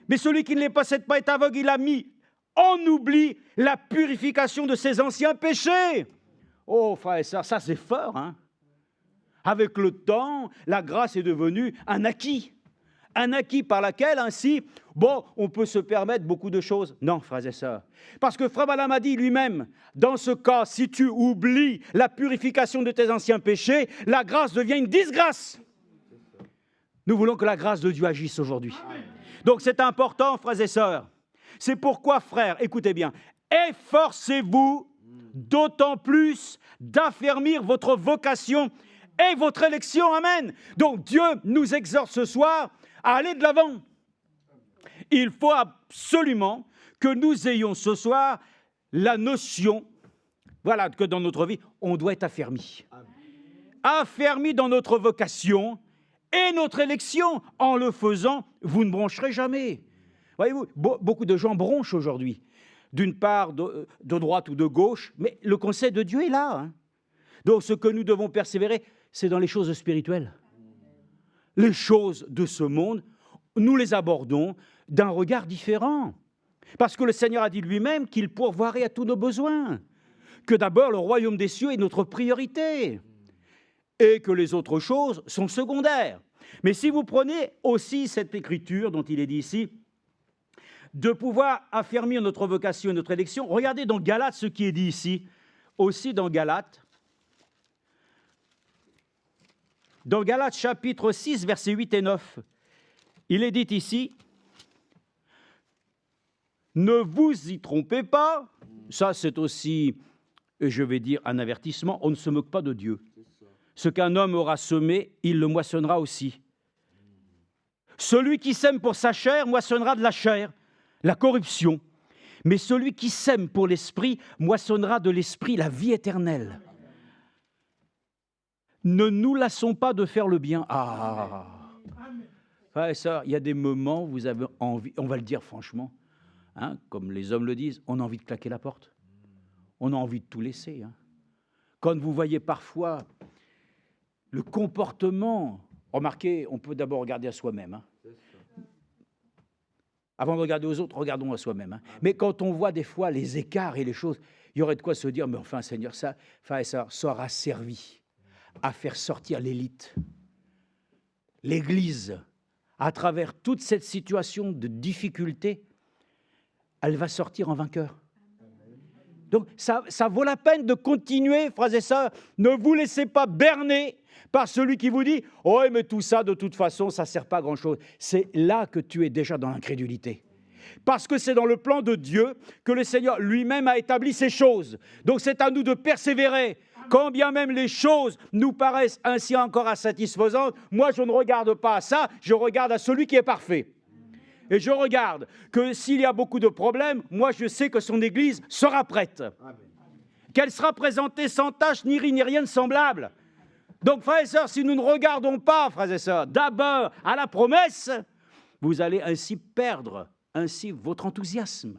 Mais celui qui ne les possède pas est aveugle, il a mis en oubli la purification de ses anciens péchés. Oh, frères et sœurs, ça c'est fort, Avec le temps, la grâce est devenue un acquis par laquelle, ainsi, on peut se permettre beaucoup de choses. Non, frères et sœurs, parce que Frère Branham a dit lui-même, dans ce cas, si tu oublies la purification de tes anciens péchés, la grâce devient une disgrâce. Nous voulons que la grâce de Dieu agisse aujourd'hui. Donc c'est important, frères et sœurs. C'est pourquoi, frères, écoutez bien, efforcez-vous d'autant plus d'affermir votre vocation et votre élection. Amen. Donc Dieu nous exhorte ce soir à aller de l'avant. Il faut absolument que nous ayons ce soir la notion, que dans notre vie, on doit être affermi. Affermi dans notre vocation et notre élection. En le faisant, vous ne broncherez jamais. Voyez-vous, beaucoup de gens bronchent aujourd'hui. D'une part de droite ou de gauche, mais le conseil de Dieu est là. Donc ce que nous devons persévérer, c'est dans les choses spirituelles. Les choses de ce monde, nous les abordons d'un regard différent. Parce que le Seigneur a dit lui-même qu'il pourvoirait à tous nos besoins. Que d'abord le royaume des cieux est notre priorité. Et que les autres choses sont secondaires. Mais si vous prenez aussi cette écriture dont il est dit ici, de pouvoir affermir notre vocation et notre élection. Regardez dans Galates ce qui est dit ici, aussi dans Galates. Dans Galates chapitre 6, versets 8 et 9, il est dit ici, ne vous y trompez pas, ça c'est aussi, je vais dire, un avertissement, on ne se moque pas de Dieu. Ce qu'un homme aura semé, il le moissonnera aussi. Celui qui sème pour sa chair moissonnera de la chair, la corruption. Mais celui qui sème pour l'esprit moissonnera de l'esprit la vie éternelle. Ne nous lassons pas de faire le bien. Frères et sœurs, il y a des moments où vous avez envie, on va le dire franchement, hein, comme les hommes le disent, on a envie de claquer la porte. On a envie de tout laisser. Hein. Quand vous voyez parfois le comportement, remarquez, on peut d'abord regarder à soi-même. Hein. Avant de regarder aux autres, regardons à soi-même. Hein. Mais quand on voit des fois les écarts et les choses, il y aurait de quoi se dire, mais enfin Seigneur, ça aura servi à faire sortir l'élite, l'Église, à travers toute cette situation de difficulté, elle va sortir en vainqueur. Donc ça vaut la peine de continuer, frères et sœurs. Ne vous laissez pas berner par celui qui vous dit « Oh, mais tout ça, de toute façon, ça ne sert pas à grand-chose. » C'est là que tu es déjà dans l'incrédulité. Parce que c'est dans le plan de Dieu que le Seigneur lui-même a établi ces choses. Donc c'est à nous de persévérer. Quand bien même les choses nous paraissent ainsi encore insatisfaisantes, moi je ne regarde pas à ça, je regarde à celui qui est parfait. Et je regarde que s'il y a beaucoup de problèmes, moi je sais que son Église sera prête. Qu'elle sera présentée sans tache, ni ride, ni rien de semblable. Donc frères et sœurs, si nous ne regardons pas, frères et sœurs, d'abord à la promesse, vous allez ainsi perdre votre enthousiasme.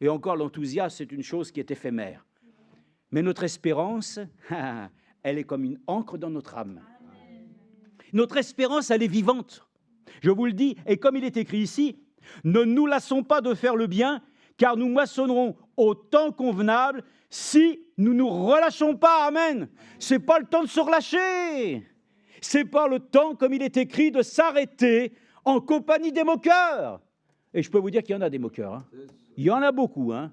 Et encore, l'enthousiasme, c'est une chose qui est éphémère. Mais notre espérance, elle est comme une encre dans notre âme. Notre espérance, elle est vivante. Je vous le dis, et comme il est écrit ici, ne nous lassons pas de faire le bien, car nous moissonnerons au temps convenable si nous ne nous relâchons pas. Amen. Ce n'est pas le temps de se relâcher. Ce n'est pas le temps, comme il est écrit, de s'arrêter en compagnie des moqueurs. Et je peux vous dire qu'il y en a des moqueurs. Hein. Il y en a beaucoup. Hein.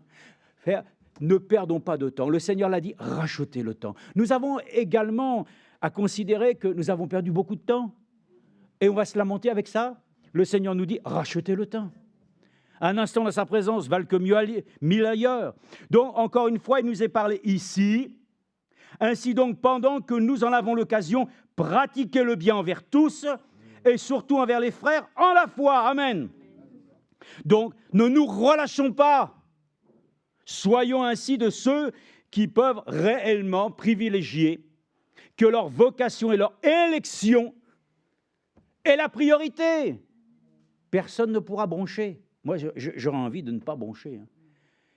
Ne perdons pas de temps. Le Seigneur l'a dit, rachetez le temps. Nous avons également à considérer que nous avons perdu beaucoup de temps. Et on va se lamenter avec ça. Le Seigneur nous dit, rachetez le temps. Un instant dans sa présence valent que mille ailleurs. Donc, encore une fois, il nous est parlé ici. Ainsi donc, pendant que nous en avons l'occasion, pratiquez le bien envers tous et surtout envers les frères en la foi. Amen. Donc, ne nous relâchons pas. Soyons ainsi de ceux qui peuvent réellement privilégier que leur vocation et leur élection est la priorité. Personne ne pourra broncher. Moi, j'aurais envie de ne pas broncher. Hein.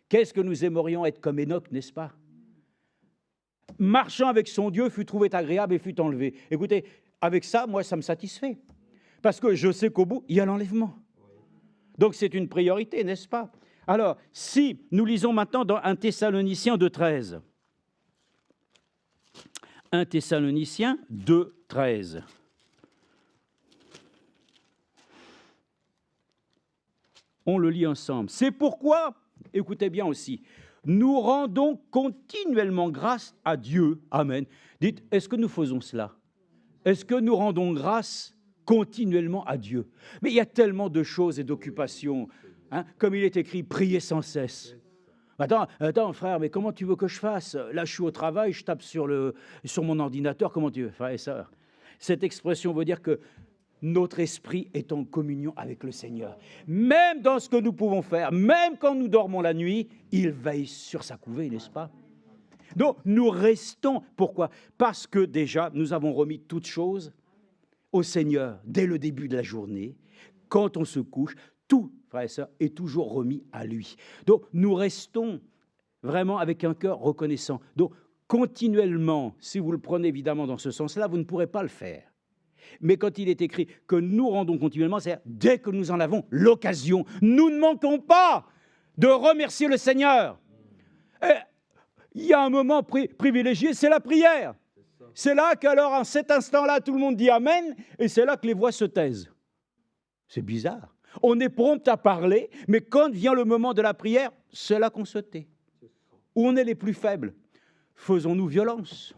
Qu'est-ce que nous aimerions être comme Enoch, n'est-ce pas? Marchant avec son Dieu fut trouvé agréable et fut enlevé. Écoutez, avec ça, moi, ça me satisfait. Parce que je sais qu'au bout, il y a l'enlèvement. Donc, c'est une priorité, n'est-ce pas? Alors, si nous lisons maintenant dans 1 Thessaloniciens 2,13. 1 Thessaloniciens 2,13. On le lit ensemble. C'est pourquoi, écoutez bien aussi, nous rendons continuellement grâce à Dieu. Amen. Dites, est-ce que nous faisons cela? Est-ce que nous rendons grâce continuellement à Dieu? Mais il y a tellement de choses et d'occupations. Hein, comme il est écrit, priez sans cesse. Attends, frère, mais comment tu veux que je fasse? Là, je suis au travail, je tape sur mon ordinateur. Comment tu veux? Frère et sœur, cette expression veut dire que notre esprit est en communion avec le Seigneur. Même dans ce que nous pouvons faire, même quand nous dormons la nuit, il veille sur sa couvée, n'est-ce pas? Donc, nous restons. Pourquoi? Parce que déjà, nous avons remis toutes choses au Seigneur dès le début de la journée. Quand on se couche, tout, frères et sœurs, est toujours remis à lui. Donc, nous restons vraiment avec un cœur reconnaissant. Donc, continuellement, si vous le prenez évidemment dans ce sens-là, vous ne pourrez pas le faire. Mais quand il est écrit que nous rendons continuellement, c'est-à-dire dès que nous en avons l'occasion, nous ne manquons pas de remercier le Seigneur. Il y a un moment privilégié, c'est la prière. C'est là qu'alors, en cet instant-là, tout le monde dit Amen, et c'est là que les voix se taisent. C'est bizarre. On est prompt à parler, mais quand vient le moment de la prière, c'est là qu'on se tait. Où on est les plus faibles. Faisons-nous violence.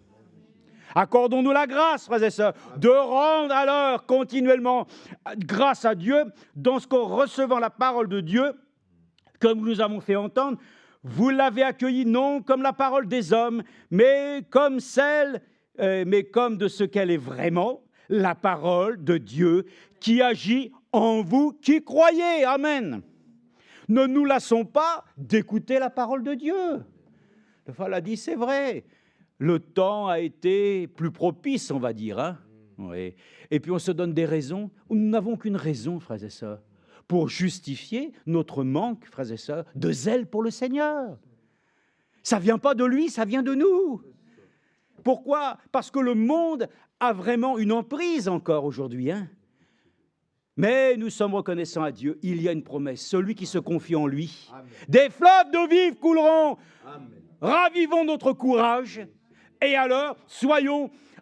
Accordons-nous la grâce, frères et sœurs, de rendre alors continuellement grâce à Dieu dans ce qu'en recevant la parole de Dieu, comme nous avons fait entendre, vous l'avez accueillie non comme la parole des hommes, mais comme de ce qu'elle est vraiment, la parole de Dieu qui agit en vous qui croyez. Amen. Ne nous lassons pas d'écouter la parole de Dieu. Le frère l'a dit, c'est vrai. Le temps a été plus propice, on va dire. Hein? Oui. Et puis on se donne des raisons. Nous n'avons qu'une raison, frères et sœurs, pour justifier notre manque, frères et sœurs, de zèle pour le Seigneur. Ça ne vient pas de lui, ça vient de nous. Pourquoi ? Parce que le monde a vraiment une emprise encore aujourd'hui. Hein? Mais nous sommes reconnaissants à Dieu. Il y a une promesse. Celui qui se confie en lui. Amen. Des fleuves d'eau vive couleront. Amen. Ravivons notre courage. Et alors,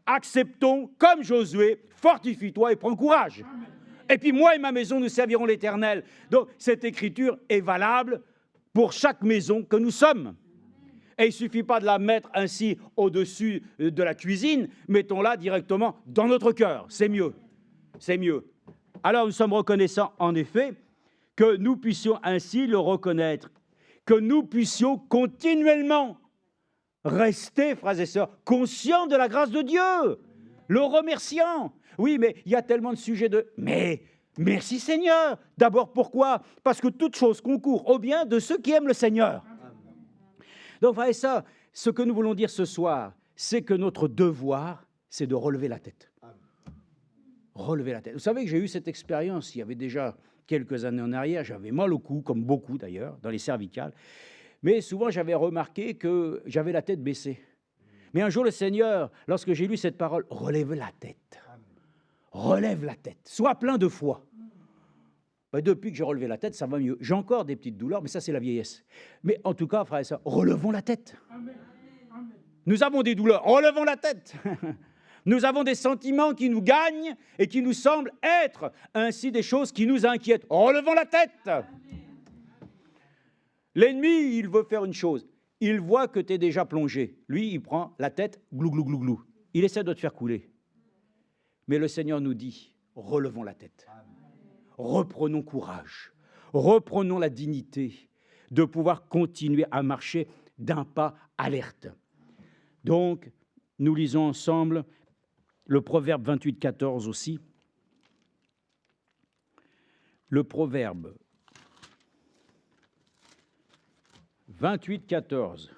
acceptons, comme Josué, fortifie-toi et prends courage. Amen. Et puis moi et ma maison, nous servirons l'Éternel. Donc, cette écriture est valable pour chaque maison que nous sommes. Et il ne suffit pas de la mettre ainsi au-dessus de la cuisine, mettons-la directement dans notre cœur. C'est mieux. C'est mieux. Alors nous sommes reconnaissants, en effet, que nous puissions ainsi le reconnaître, que nous puissions continuellement rester, frères et sœurs, conscients de la grâce de Dieu, le remerciant. Oui, mais il y a tellement de sujets de « mais merci Seigneur ». D'abord, pourquoi ? Parce que toute chose concourt au bien de ceux qui aiment le Seigneur. Donc, frères et sœurs, ce que nous voulons dire ce soir, c'est que notre devoir, c'est de relever la tête. Relever la tête. Vous savez que j'ai eu cette expérience il y avait déjà quelques années en arrière. J'avais mal au cou, comme beaucoup d'ailleurs, dans les cervicales. Mais souvent, j'avais remarqué que j'avais la tête baissée. Mais un jour, le Seigneur, lorsque j'ai lu cette parole, relève la tête. Relève la tête. Sois plein de foi. Ben, depuis que j'ai relevé la tête, ça va mieux. J'ai encore des petites douleurs, mais ça, c'est la vieillesse. Mais en tout cas, frères et sœurs, relevons la tête. Amen. Nous avons des douleurs, relevons la tête. Nous avons des sentiments qui nous gagnent et qui nous semblent être ainsi des choses qui nous inquiètent. Relevons la tête. L'ennemi, il veut faire une chose. Il voit que tu es déjà plongé. Lui, il prend la tête, glou, glou, glou, glou. Il essaie de te faire couler. Mais le Seigneur nous dit, relevons la tête. Reprenons courage. Reprenons la dignité de pouvoir continuer à marcher d'un pas alerte. Donc, nous lisons ensemble le proverbe 28, 14 aussi. Le proverbe 28, 14.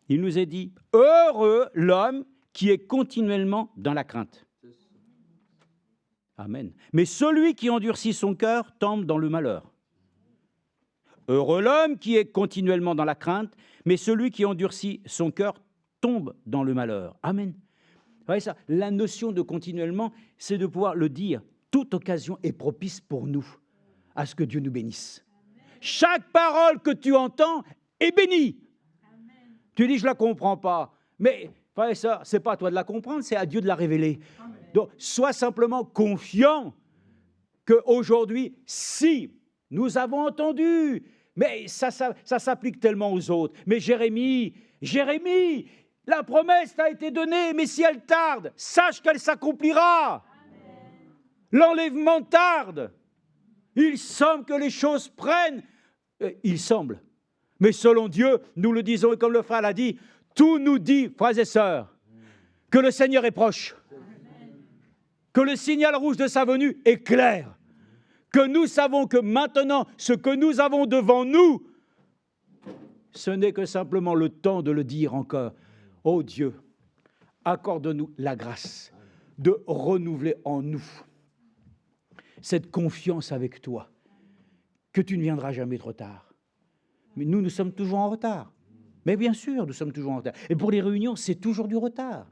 Il nous est dit, heureux l'homme qui est continuellement dans la crainte. Amen. Mais celui qui endurcit son cœur tombe dans le malheur. Heureux l'homme qui est continuellement dans la crainte, mais celui qui endurcit son cœur tombe dans le malheur. Amen. Vous voyez ça, la notion de continuellement, c'est de pouvoir le dire. Toute occasion est propice pour nous, à ce que Dieu nous bénisse. Amen. Chaque parole que tu entends est bénie. Amen. Tu dis, je ne la comprends pas. Mais, frère et sœur, ce n'est pas à toi de la comprendre, c'est à Dieu de la révéler. Amen. Donc, sois simplement confiant qu'aujourd'hui, si nous avons entendu, mais ça s'applique tellement aux autres. Mais Jérémie, la promesse t'a été donnée, mais si elle tarde, sache qu'elle s'accomplira. Amen. L'enlèvement tarde. Il semble que les choses prennent. Il semble. Mais selon Dieu, nous le disons, et comme le frère l'a dit, tout nous dit, frères et sœurs, que le Seigneur est proche. Amen. Que le signal rouge de sa venue est clair. Que nous savons que maintenant, ce que nous avons devant nous, ce n'est que simplement le temps de le dire encore. Oh Dieu, accorde-nous la grâce de renouveler en nous cette confiance avec toi, que tu ne viendras jamais trop tard. Mais nous sommes toujours en retard. Mais bien sûr, nous sommes toujours en retard. Et pour les réunions, c'est toujours du retard.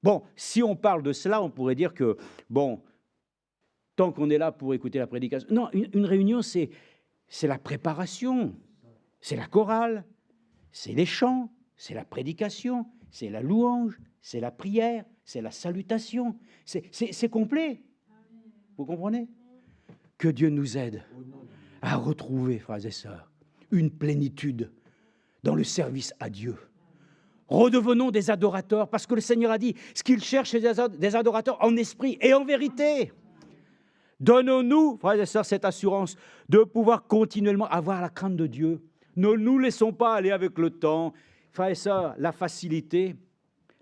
Bon, si on parle de cela, on pourrait dire que, bon, tant qu'on est là pour écouter la prédication. Non, une réunion, c'est la préparation, c'est la chorale, c'est les chants, c'est la prédication, c'est la louange, c'est la prière, c'est la salutation. C'est complet. Vous comprenez ? Que Dieu nous aide à retrouver, frères et sœurs, une plénitude dans le service à Dieu. Redevenons des adorateurs, parce que le Seigneur a dit, ce qu'il cherche, c'est des adorateurs en esprit et en vérité. Donnons-nous, frères et sœurs, cette assurance de pouvoir continuellement avoir la crainte de Dieu. Ne nous laissons pas aller avec le temps. frères et sœurs, la facilité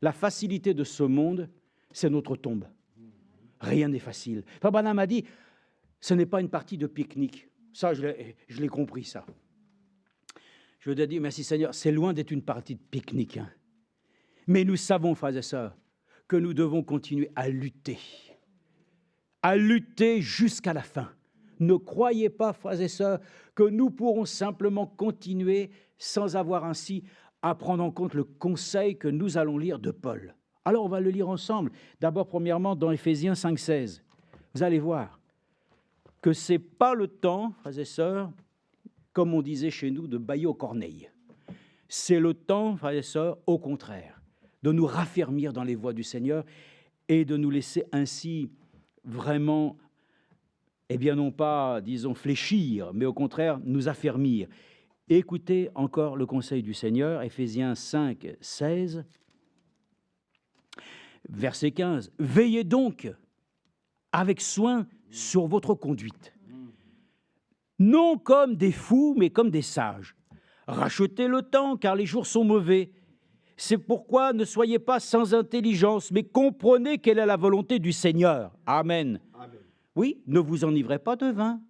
de ce monde, c'est notre tombe. Rien n'est facile. Frère Branham a dit, ce n'est pas une partie de pique-nique. Ça, je l'ai compris, ça. Je lui ai dit, merci Seigneur, c'est loin d'être une partie de pique-nique. Hein. Mais nous savons, frères et sœurs, que nous devons continuer à lutter jusqu'à la fin. Ne croyez pas, frères et sœurs, que nous pourrons simplement continuer sans avoir ainsi à prendre en compte le conseil que nous allons lire de Paul. Alors, on va le lire ensemble. D'abord, premièrement, dans Éphésiens 5,16. Vous allez voir que ce n'est pas le temps, frères et sœurs, comme on disait chez nous, de bailler aux corneilles. C'est le temps, frères et sœurs, au contraire, de nous raffermir dans les voies du Seigneur et de nous laisser ainsi vraiment, eh bien non pas, disons, fléchir, mais au contraire, nous affermir. Écoutez encore le conseil du Seigneur, Éphésiens 5, 16, verset 15. « Veillez donc avec soin sur votre conduite, non comme des fous, mais comme des sages. Rachetez le temps, car les jours sont mauvais. C'est pourquoi ne soyez pas sans intelligence, mais comprenez quelle est la volonté du Seigneur. » Amen. Amen. Oui, ne vous enivrez pas de vin.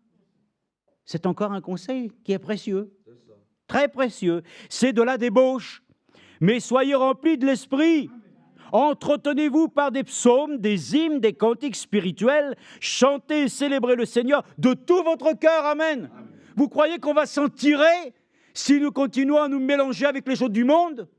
C'est encore un conseil qui est précieux. Très précieux. C'est de la débauche. Mais soyez remplis de l'esprit. Entretenez-vous par des psaumes, des hymnes, des cantiques spirituels. Chantez et célébrez le Seigneur de tout votre cœur. Amen. Amen. Vous croyez qu'on va s'en tirer si nous continuons à nous mélanger avec les choses du monde?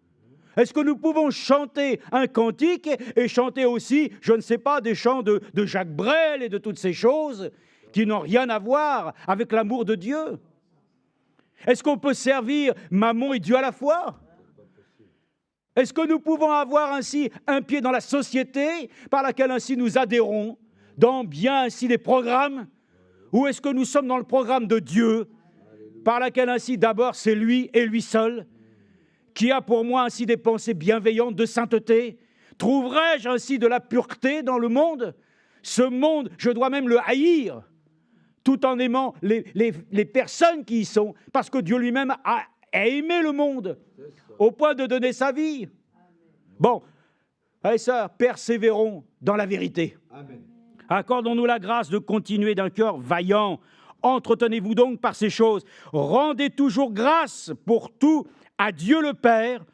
Est-ce que nous pouvons chanter un cantique et chanter aussi, je ne sais pas, des chants de Jacques Brel et de toutes ces choses qui n'ont rien à voir avec l'amour de Dieu? Est-ce qu'on peut servir Mammon et Dieu à la fois? Est-ce que nous pouvons avoir ainsi un pied dans la société par laquelle ainsi nous adhérons, dans bien ainsi des programmes? Ou est-ce que nous sommes dans le programme de Dieu, par laquelle ainsi d'abord c'est lui et lui seul, qui a pour moi ainsi des pensées bienveillantes de sainteté? Trouverai-je ainsi de la pureté dans le monde? Ce monde, je dois même le haïr, tout en aimant les personnes qui y sont, parce que Dieu lui-même a aimé le monde, au point de donner sa vie. Bon, frères et sœurs, persévérons dans la vérité. Amen. Accordons-nous la grâce de continuer d'un cœur vaillant. Entretenez-vous donc par ces choses. Rendez toujours grâce pour tout à Dieu le Père,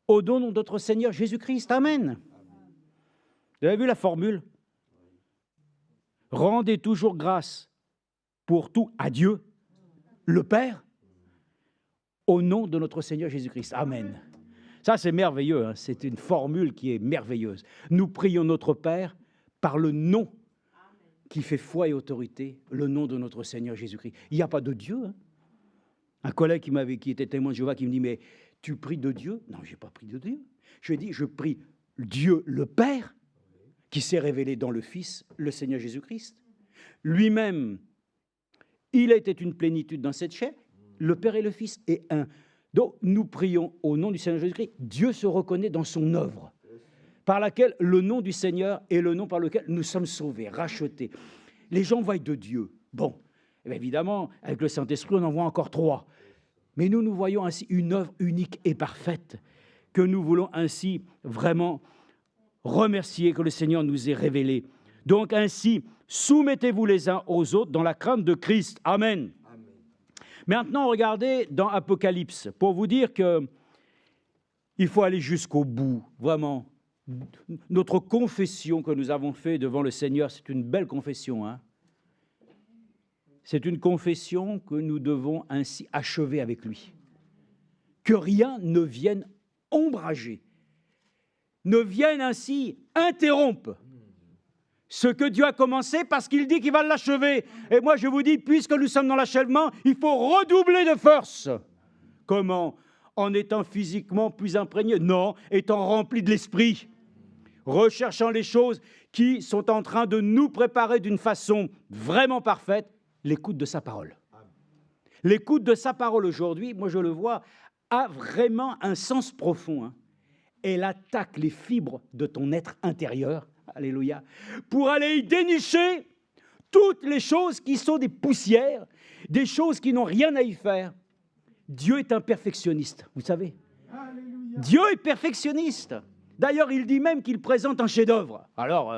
au nom de notre Seigneur Jésus-Christ. Amen. Vous avez vu la formule? Rendez toujours grâce pour tout à Dieu le Père, au nom de notre Seigneur Jésus-Christ. Amen. Ça, c'est merveilleux. Hein. C'est une formule qui est merveilleuse. Nous prions notre Père par le nom qui fait foi et autorité, le nom de notre Seigneur Jésus-Christ. Il n'y a pas de Dieu. Hein. Un collègue qui était témoin de Jéhovah qui me dit, mais tu pries de Dieu? Non, je n'ai pas pris de Dieu. Je lui ai dit, je prie Dieu le Père, qui s'est révélé dans le Fils, le Seigneur Jésus-Christ. Lui-même, il était une plénitude dans cette chair. Le Père et le Fils est un. Donc, nous prions au nom du Seigneur Jésus-Christ. Dieu se reconnaît dans son œuvre, par laquelle le nom du Seigneur est le nom par lequel nous sommes sauvés, rachetés. Les gens voient de Dieu. Bon, évidemment, avec le Saint-Esprit, on en voit encore 3. Mais nous voyons ainsi une œuvre unique et parfaite, que nous voulons ainsi vraiment remercier que le Seigneur nous ait révélé. Donc ainsi, soumettez-vous les uns aux autres dans la crainte de Christ. Amen. Maintenant, regardez dans Apocalypse, pour vous dire qu'il faut aller jusqu'au bout, vraiment. Notre confession que nous avons faite devant le Seigneur, c'est une belle confession. Hein? C'est une confession que nous devons ainsi achever avec lui. Que rien ne vienne ombrager, ne vienne ainsi interrompre ce que Dieu a commencé, parce qu'il dit qu'il va l'achever. Et moi, je vous dis, puisque nous sommes dans l'achèvement, il faut redoubler de force. Comment? En étant physiquement plus imprégné? Non, étant rempli de l'esprit. Recherchant les choses qui sont en train de nous préparer d'une façon vraiment parfaite, l'écoute de sa parole. L'écoute de sa parole aujourd'hui, moi je le vois, a vraiment un sens profond. Hein. Elle attaque les fibres de ton être intérieur. Alléluia. Pour aller y dénicher toutes les choses qui sont des poussières, des choses qui n'ont rien à y faire. Dieu est un perfectionniste, vous savez. Alléluia. Dieu est perfectionniste. D'ailleurs, il dit même qu'il présente un chef-d'œuvre. Alors,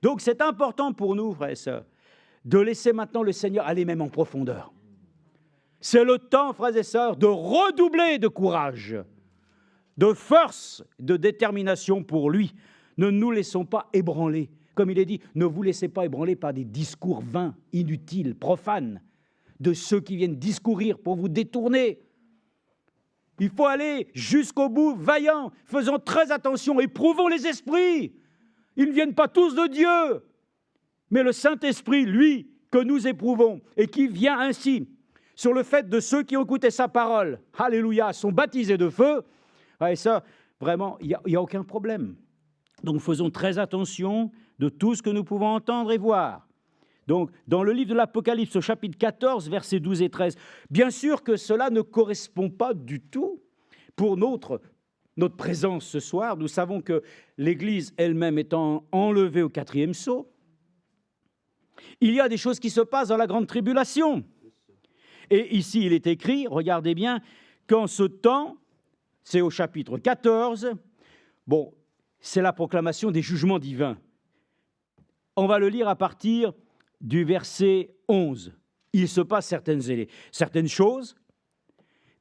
donc c'est important pour nous, frères et sœurs, de laisser maintenant le Seigneur aller même en profondeur. C'est le temps, frères et sœurs, de redoubler de courage, de force, de détermination pour lui. Ne nous laissons pas ébranler. Comme il est dit, ne vous laissez pas ébranler par des discours vains, inutiles, profanes, de ceux qui viennent discourir pour vous détourner. Il faut aller jusqu'au bout, vaillant, faisons très attention, éprouvons les esprits. Ils ne viennent pas tous de Dieu, mais le Saint-Esprit, lui, que nous éprouvons, et qui vient ainsi sur le fait de ceux qui ont écouté sa parole, alléluia, sont baptisés de feu, et ça, vraiment, il n'y a aucun problème. Donc faisons très attention de tout ce que nous pouvons entendre et voir. Donc, dans le livre de l'Apocalypse, au chapitre 14, versets 12 et 13, bien sûr que cela ne correspond pas du tout pour notre présence ce soir. Nous savons que l'Église elle-même étant enlevée au 4e sceau, il y a des choses qui se passent dans la grande tribulation. Et ici, il est écrit, regardez bien, qu'en ce temps, c'est au chapitre 14, bon, c'est la proclamation des jugements divins. On va le lire à partir du verset 11. Il se passe certaines choses,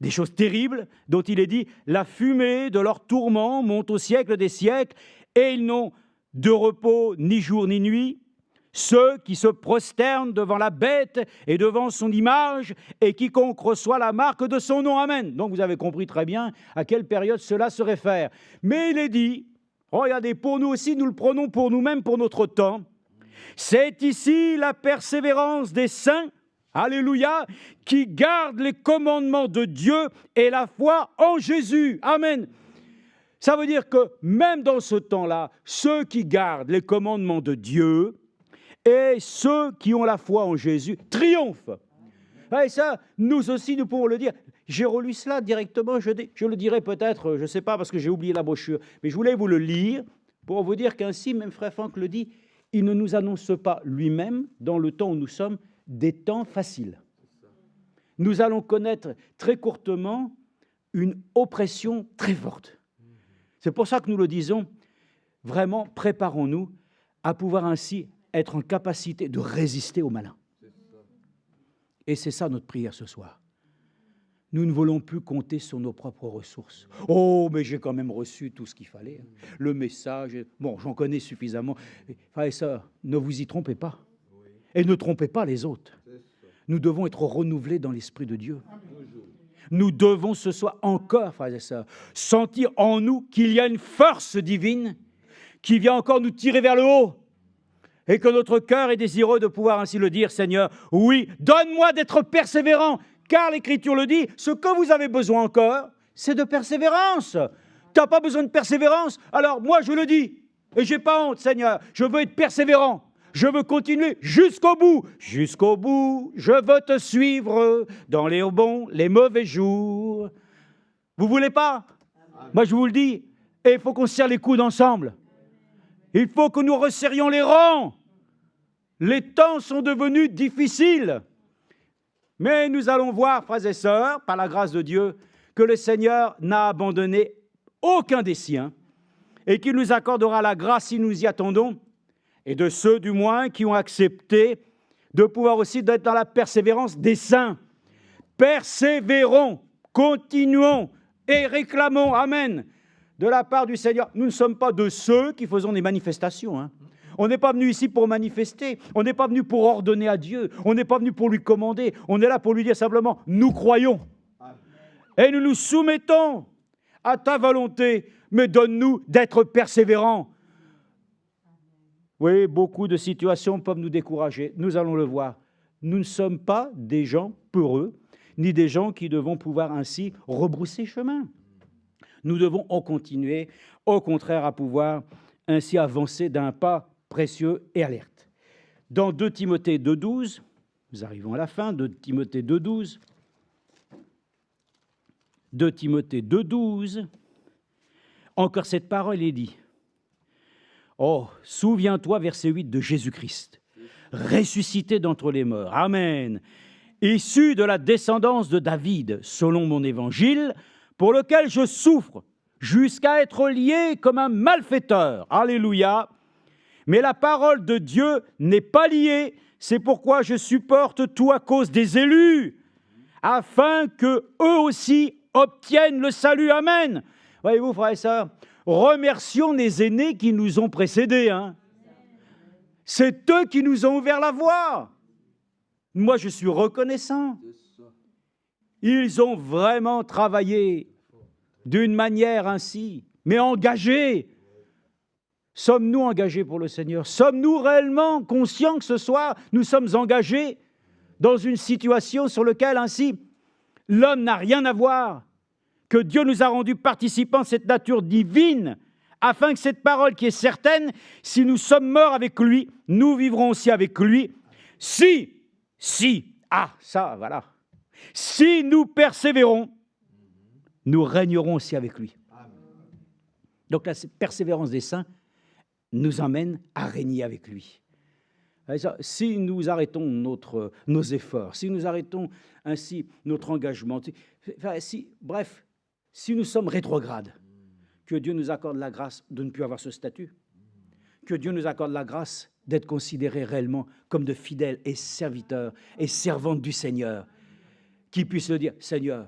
des choses terribles, dont il est dit « La fumée de leur tourment monte au siècle des siècles, et ils n'ont de repos ni jour ni nuit. Ceux qui se prosternent devant la bête et devant son image, et quiconque reçoit la marque de son nom. Amen. » Donc vous avez compris très bien à quelle période cela se réfère. Mais il est dit, regardez, pour nous aussi, nous le prenons pour nous-mêmes, pour notre temps. C'est ici la persévérance des saints, alléluia, qui gardent les commandements de Dieu et la foi en Jésus. Amen. Ça veut dire que même dans ce temps-là, ceux qui gardent les commandements de Dieu et ceux qui ont la foi en Jésus triomphent. Et ça, nous aussi, nous pouvons le dire. J'ai relu cela directement, je le dirai peut-être, je ne sais pas, parce que j'ai oublié la brochure, mais je voulais vous le lire pour vous dire qu'ainsi, même Frère Franck le dit, il ne nous annonce pas lui-même, dans le temps où nous sommes, des temps faciles. Nous allons connaître très courtement une oppression très forte. C'est pour ça que nous le disons, vraiment, préparons-nous à pouvoir ainsi être en capacité de résister au malin. Et c'est ça notre prière ce soir. Nous ne voulons plus compter sur nos propres ressources. Oh, mais j'ai quand même reçu tout ce qu'il fallait. Le message, bon, j'en connais suffisamment. Frères et sœurs, ne vous y trompez pas. Et ne trompez pas les autres. Nous devons être renouvelés dans l'Esprit de Dieu. Nous devons ce soir encore, frères et sœurs, sentir en nous qu'il y a une force divine qui vient encore nous tirer vers le haut. Et que notre cœur est désireux de pouvoir ainsi le dire, Seigneur, oui, donne-moi d'être persévérant. Car l'Écriture le dit, ce que vous avez besoin encore, c'est de persévérance. Tu n'as pas besoin de persévérance, alors moi je le dis, et je n'ai pas honte, Seigneur, je veux être persévérant, je veux continuer jusqu'au bout, je veux te suivre dans les bons, les mauvais jours. Vous ne voulez pas? Moi je vous le dis, et il faut qu'on serre les coudes ensemble. Il faut que nous resserrions les rangs. Les temps sont devenus difficiles. Mais nous allons voir, frères et sœurs, par la grâce de Dieu, que le Seigneur n'a abandonné aucun des siens et qu'il nous accordera la grâce si nous y attendons, et de ceux du moins qui ont accepté de pouvoir aussi être dans la persévérance des saints. Persévérons, continuons et réclamons, amen, de la part du Seigneur. Nous ne sommes pas de ceux qui faisons des manifestations, On n'est pas venu ici pour manifester, on n'est pas venu pour ordonner à Dieu, on n'est pas venu pour lui commander, on est là pour lui dire simplement, nous croyons et nous nous soumettons à ta volonté, mais donne-nous d'être persévérants. Oui, beaucoup de situations peuvent nous décourager, nous allons le voir. Nous ne sommes pas des gens peureux, ni des gens qui devons pouvoir ainsi rebrousser chemin. Nous devons en continuer, au contraire, à pouvoir ainsi avancer d'un pas précieux et alerte. Dans 2 Timothée 2,12, nous arrivons à la fin, 2 Timothée 2,12, 2 Timothée 2,12, encore cette parole est dit. Oh, souviens-toi, verset 8, de Jésus-Christ, ressuscité d'entre les morts, amen, issu de la descendance de David, selon mon évangile, pour lequel je souffre, jusqu'à être lié comme un malfaiteur. Alléluia. Mais la parole de Dieu n'est pas liée. C'est pourquoi je supporte tout à cause des élus, afin qu'eux aussi obtiennent le salut. Amen. Voyez-vous, frères et sœurs, remercions les aînés qui nous ont précédés. C'est eux qui nous ont ouvert la voie. Moi, je suis reconnaissant. Ils ont vraiment travaillé d'une manière ainsi, mais engagée. Sommes-nous engagés pour le Seigneur? Sommes-nous réellement conscients que ce soir, nous sommes engagés dans une situation sur laquelle ainsi, l'homme n'a rien à voir, que Dieu nous a rendus participants de cette nature divine, afin que cette parole qui est certaine, si nous sommes morts avec lui, nous vivrons aussi avec lui. Si nous persévérons, nous régnerons aussi avec lui. Donc la persévérance des saints nous amène à régner avec lui. Si nous arrêtons nos efforts, si nous arrêtons ainsi notre engagement, si nous sommes rétrogrades, que Dieu nous accorde la grâce de ne plus avoir ce statut, que Dieu nous accorde la grâce d'être considérés réellement comme de fidèles et serviteurs et servantes du Seigneur, qui puissent le dire, Seigneur,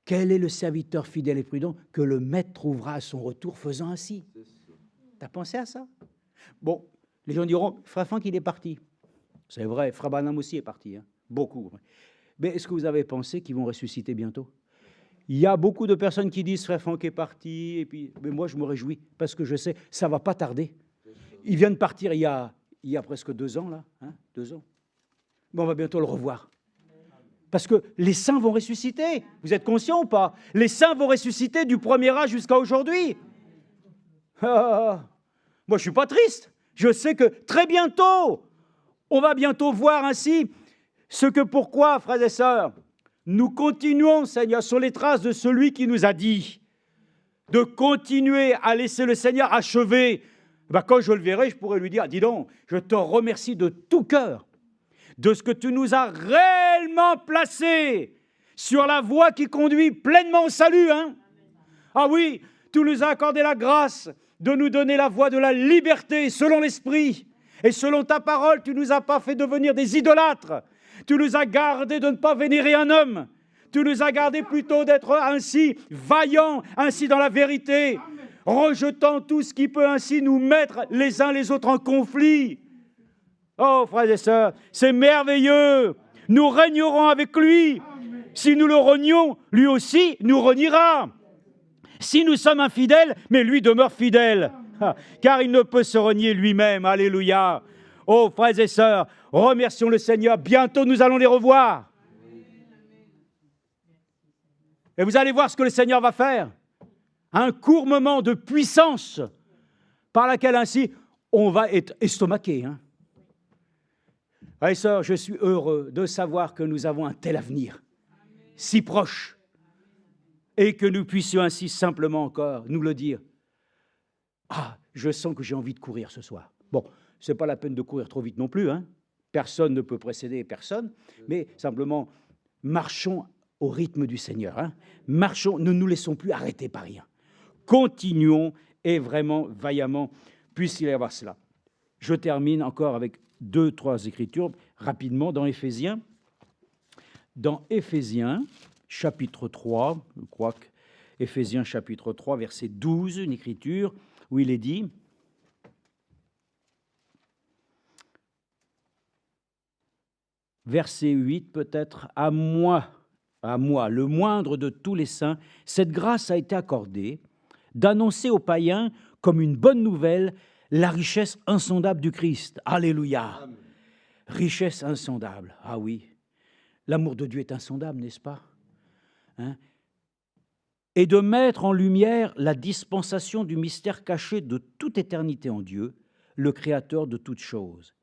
quel est le serviteur fidèle et prudent que le maître trouvera à son retour faisant ainsi? T'as pensé à ça? Bon, les gens diront, Frère Franck, il est parti. C'est vrai, Frère Branham aussi est parti, beaucoup. Mais est-ce que vous avez pensé qu'ils vont ressusciter bientôt? Il y a beaucoup de personnes qui disent, Frère Franck est parti, et puis, mais moi je me réjouis, parce que je sais, ça ne va pas tarder. Il vient de partir il y a presque 2 ans, là, 2 ans. Mais on va bientôt le revoir. Parce que les saints vont ressusciter. Vous êtes conscients ou pas? Les saints vont ressusciter du premier âge jusqu'à aujourd'hui. Moi, je ne suis pas triste. Je sais que très bientôt, on va bientôt voir ainsi ce que pourquoi, frères et sœurs, nous continuons, Seigneur, sur les traces de celui qui nous a dit de continuer à laisser le Seigneur achever. Quand je le verrai, je pourrai lui dire, dis donc, je te remercie de tout cœur de ce que tu nous as réellement placé sur la voie qui conduit pleinement au salut. Ah oui, tu nous as accordé la grâce de nous donner la voie de la liberté selon l'Esprit. Et selon ta parole, tu ne nous as pas fait devenir des idolâtres. Tu nous as gardés de ne pas vénérer un homme. Tu nous as gardés plutôt d'être ainsi vaillants, ainsi dans la vérité, rejetant tout ce qui peut ainsi nous mettre les uns les autres en conflit. Oh, frères et sœurs, c'est merveilleux. Nous régnerons avec lui. Si nous le renions, lui aussi nous reniera. Si nous sommes infidèles, mais lui demeure fidèle, car il ne peut se renier lui-même. Alléluia. Oh, frères et sœurs, remercions le Seigneur. Bientôt, nous allons les revoir. Et vous allez voir ce que le Seigneur va faire. Un court moment de puissance par laquelle ainsi on va être estomaqué. Frères et sœurs, je suis heureux de savoir que nous avons un tel avenir, si proche, et que nous puissions ainsi simplement encore nous le dire. Ah, je sens que j'ai envie de courir ce soir. Bon, ce n'est pas la peine de courir trop vite non plus. Personne ne peut précéder personne, mais simplement marchons au rythme du Seigneur. Marchons, ne nous laissons plus arrêter par rien. Continuons et vraiment vaillamment puisse-t-il y avoir cela. Je termine encore avec 2-3 écritures rapidement dans Éphésiens. Dans Éphésiens, chapitre 3, je crois que Éphésiens chapitre 3, verset 12, une écriture où il est dit, verset 8 peut-être, à moi, le moindre de tous les saints, cette grâce a été accordée d'annoncer aux païens comme une bonne nouvelle la richesse insondable du Christ. Alléluia. Amen. Richesse insondable. Ah oui, l'amour de Dieu est insondable, n'est-ce pas? Et de mettre en lumière la dispensation du mystère caché de toute éternité en Dieu, le Créateur de toutes choses.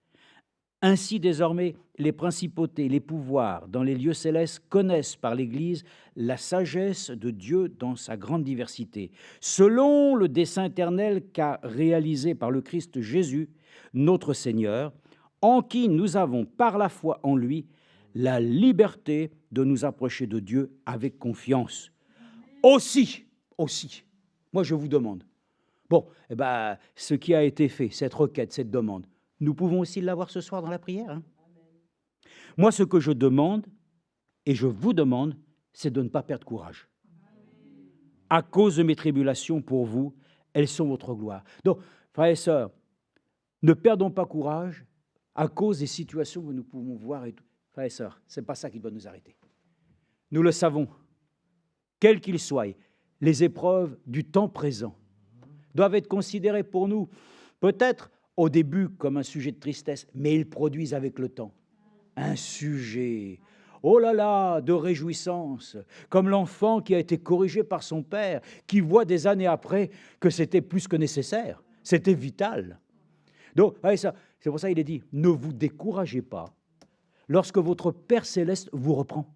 Ainsi, désormais, les principautés, les pouvoirs dans les lieux célestes connaissent par l'Église la sagesse de Dieu dans sa grande diversité, selon le dessein éternel qu'a réalisé par le Christ Jésus, notre Seigneur, en qui nous avons, par la foi en lui, la liberté de nous approcher de Dieu avec confiance. Aussi, Moi, je vous demande. Bon, eh ben, ce qui a été fait, cette requête, cette demande, nous pouvons aussi l'avoir ce soir dans la prière. Hein. Moi, ce que je demande, et je vous demande, c'est de ne pas perdre courage. À cause de mes tribulations pour vous, elles sont votre gloire. Donc, frères et sœurs, ne perdons pas courage à cause des situations que nous pouvons voir. Et tout. Frères et sœurs, ce n'est pas ça qui doit nous arrêter. Nous le savons, quels qu'ils soient, les épreuves du temps présent doivent être considérées pour nous, peut-être au début comme un sujet de tristesse, mais ils produisent avec le temps un sujet, oh là là, de réjouissance, comme l'enfant qui a été corrigé par son père, qui voit des années après que c'était plus que nécessaire, c'était vital. Donc, c'est pour ça qu'il est dit, ne vous découragez pas lorsque votre Père céleste vous reprend,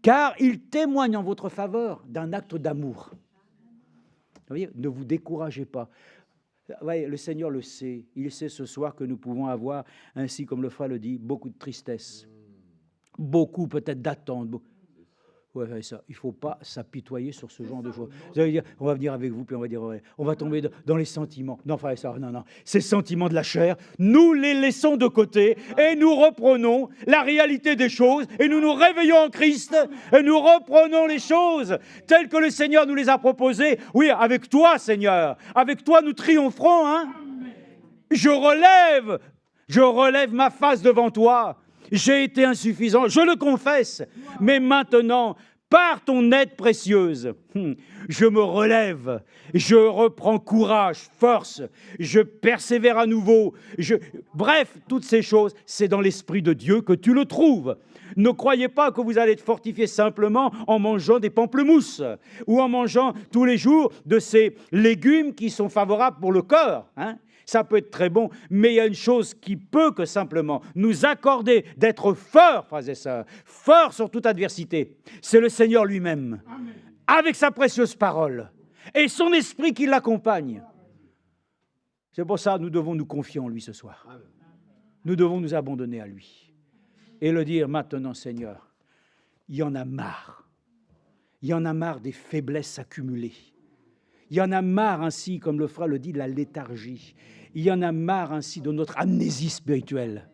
car il témoigne en votre faveur d'un acte d'amour. Vous voyez, ne vous découragez pas. Vous voyez, le Seigneur le sait. Il sait ce soir que nous pouvons avoir, ainsi comme le frère le dit, beaucoup de tristesse, beaucoup peut-être d'attente. Ouais, ça, il ne faut pas s'apitoyer sur ce genre de choses. Vous allez dire, on va venir avec vous, puis on va dire, ouais, on va tomber dans les sentiments. Non, frère, ça, non. Ces sentiments de la chair, nous les laissons de côté et nous reprenons la réalité des choses et nous nous réveillons en Christ et nous reprenons les choses telles que le Seigneur nous les a proposées. Oui, avec toi, Seigneur, avec toi, nous triompherons. Hein. Je relève ma face devant toi. J'ai été insuffisant, je le confesse, mais maintenant, par ton aide précieuse, je me relève, je reprends courage, force, je persévère à nouveau. Bref, toutes ces choses, c'est dans l'Esprit de Dieu que tu le trouves. Ne croyez pas que vous allez être fortifié simplement en mangeant des pamplemousses ou en mangeant tous les jours de ces légumes qui sont favorables pour le corps, hein. Ça peut être très bon, mais il y a une chose qui peut que simplement nous accorder d'être forts, frères et sœurs, forts sur toute adversité. C'est le Seigneur lui-même, Amen. Avec sa précieuse parole et son esprit qui l'accompagne. C'est pour ça que nous devons nous confier en lui ce soir. Amen. Nous devons nous abandonner à lui et le dire maintenant, Seigneur, il y en a marre. Il y en a marre des faiblesses accumulées. Il y en a marre ainsi, comme le frère le dit, de la léthargie. Il y en a marre ainsi de notre amnésie spirituelle.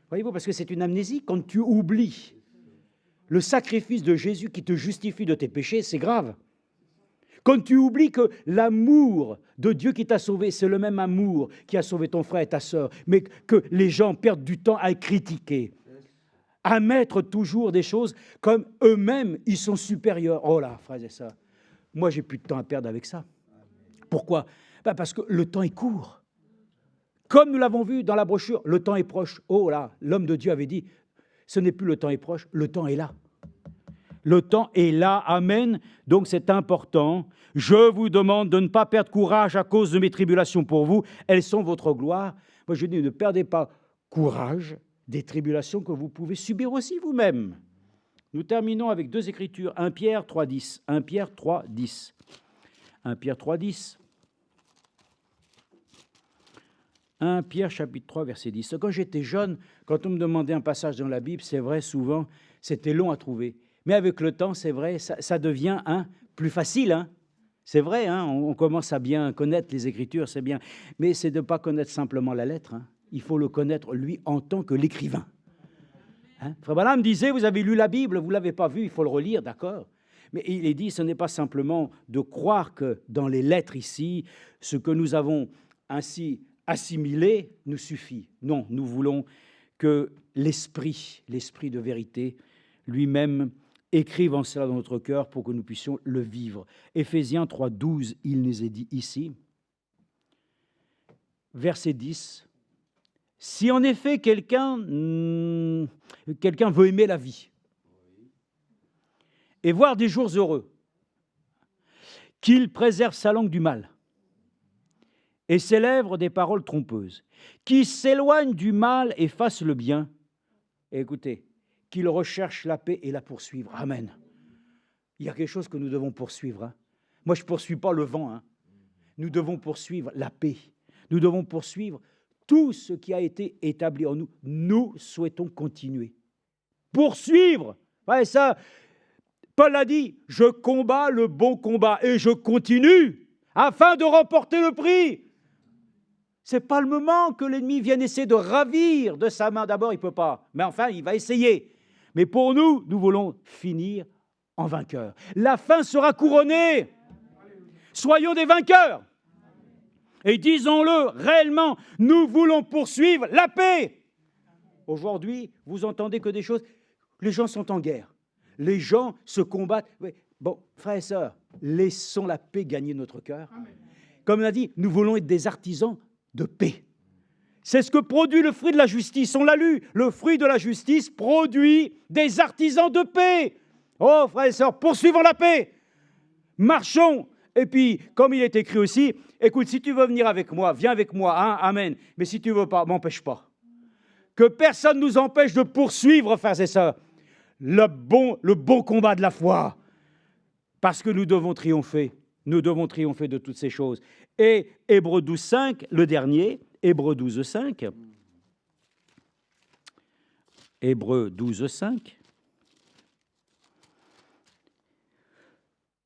Voyez-vous, parce que c'est une amnésie quand tu oublies le sacrifice de Jésus qui te justifie de tes péchés, c'est grave. Quand tu oublies que l'amour de Dieu qui t'a sauvé, c'est le même amour qui a sauvé ton frère et ta sœur, mais que les gens perdent du temps à critiquer, à mettre toujours des choses comme eux-mêmes, ils sont supérieurs. Oh là, frères et sœurs, moi, j'ai plus de temps à perdre avec ça. Pourquoi ? Parce que le temps est court. Comme nous l'avons vu dans la brochure, le temps est proche. Oh là, l'homme de Dieu avait dit, ce n'est plus le temps est proche, le temps est là. Le temps est là, amen. Donc c'est important. Je vous demande de ne pas perdre courage à cause de mes tribulations pour vous. Elles sont votre gloire. Moi je dis, ne perdez pas courage des tribulations que vous pouvez subir aussi vous-même. Nous terminons avec deux écritures, 1 Pierre 3,10. 1 Pierre 3,10. 1 Pierre 3,10. 1 Pierre chapitre 3, verset 10. Quand j'étais jeune, quand on me demandait un passage dans la Bible, c'est vrai, souvent, c'était long à trouver. Mais avec le temps, c'est vrai, ça devient plus facile. Hein. C'est vrai, hein, on commence à bien connaître les Écritures, c'est bien. Mais c'est de ne pas connaître simplement la lettre. Hein. Il faut le connaître, lui, en tant que l'écrivain. Hein. Frère Branham disait, vous avez lu la Bible, vous ne l'avez pas vue, il faut le relire, d'accord. Mais il est dit, ce n'est pas simplement de croire que dans les lettres ici, ce que nous avons ainsi assimilé nous suffit. Non, nous voulons que l'esprit de vérité, lui-même, écrive en cela dans notre cœur pour que nous puissions le vivre. Éphésiens 3,12, il nous est dit ici, verset 10, « Si en effet quelqu'un veut aimer la vie et voir des jours heureux, qu'il préserve sa langue du mal et ses lèvres des paroles trompeuses, qui s'éloigne du mal et fasse le bien. » Et écoutez, qu'il recherche la paix et la poursuivre. Amen. Il y a quelque chose que nous devons poursuivre. Hein. Moi, je ne poursuis pas le vent. Hein. Nous devons poursuivre la paix. Nous devons poursuivre tout ce qui a été établi en nous. Nous souhaitons continuer. Poursuivre. Ouais, ça, Paul a dit, je combats le bon combat et je continue. afin de remporter le prix. Ce n'est pas le moment que l'ennemi vienne essayer de ravir de sa main. D'abord, il ne peut pas, mais enfin, il va essayer. Mais pour nous, nous voulons finir en vainqueur. La fin sera couronnée. Soyons des vainqueurs. Et disons-le réellement, nous voulons poursuivre la paix. Aujourd'hui, vous entendez que des choses, les gens sont en guerre. Les gens se combattent. Oui. Bon, frères et sœurs, laissons la paix gagner notre cœur. Comme on a dit, nous voulons être des artisans de paix. C'est ce que produit le fruit de la justice. On l'a lu. Le fruit de la justice produit des artisans de paix. Oh, frères et sœurs, poursuivons la paix. Marchons. Et puis, comme il est écrit aussi, écoute, si tu veux venir avec moi, viens avec moi. Hein, amen. Mais si tu ne veux pas, m'empêche pas. Que personne ne nous empêche de poursuivre, frères et sœurs, le bon combat de la foi. Parce que nous devons triompher. Nous devons triompher de toutes ces choses. Et Hébreux 12.5, le dernier, Hébreux 12.5. Hébreux 12.5.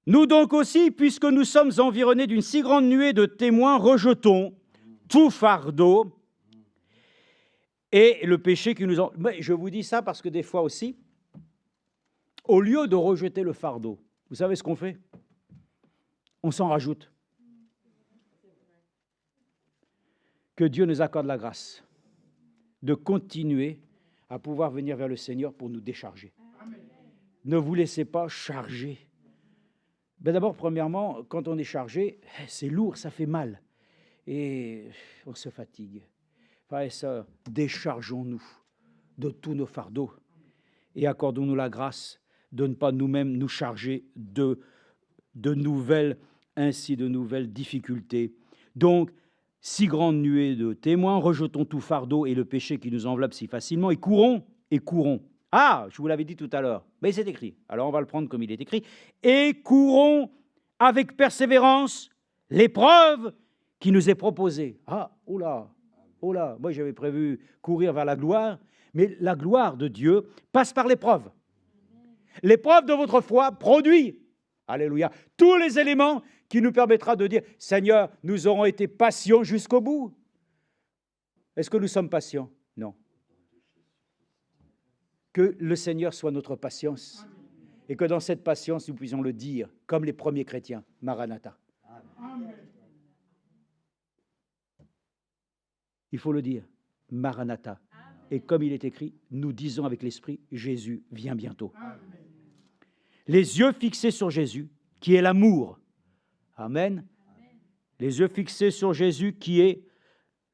Nous donc aussi, puisque nous sommes environnés d'une si grande nuée de témoins, rejetons tout fardeau et le péché qui nous en... Mais je vous dis ça parce que des fois aussi, au lieu de rejeter le fardeau, vous savez ce qu'on fait? On s'en rajoute. Que Dieu nous accorde la grâce de continuer à pouvoir venir vers le Seigneur pour nous décharger. Amen. Ne vous laissez pas charger. Ben d'abord, premièrement, quand on est chargé, c'est lourd, ça fait mal. Et on se fatigue. Frères et sœurs, déchargeons-nous de tous nos fardeaux et accordons-nous la grâce de ne pas nous-mêmes nous charger de nouvelles difficultés. Donc, si grande nuée de témoins, rejetons tout fardeau et le péché qui nous enveloppe si facilement et courons. Ah, je vous l'avais dit tout à l'heure, mais c'est écrit. Alors on va le prendre comme il est écrit. Et courons avec persévérance l'épreuve qui nous est proposée. Ah, oula, moi j'avais prévu courir vers la gloire, mais la gloire de Dieu passe par l'épreuve. L'épreuve de votre foi produit, alléluia, tous les éléments qui nous permettra de dire, Seigneur, nous aurons été patients jusqu'au bout. Est-ce que nous sommes patients? Non. Que le Seigneur soit notre patience et que dans cette patience, nous puissions le dire, comme les premiers chrétiens, Maranatha. Amen. Il faut le dire, Maranatha. Amen. Et comme il est écrit, nous disons avec l'Esprit, Jésus vient bientôt. Amen. Les yeux fixés sur Jésus, qui est l'amour. Amen. Amen. Les yeux fixés sur Jésus, qui est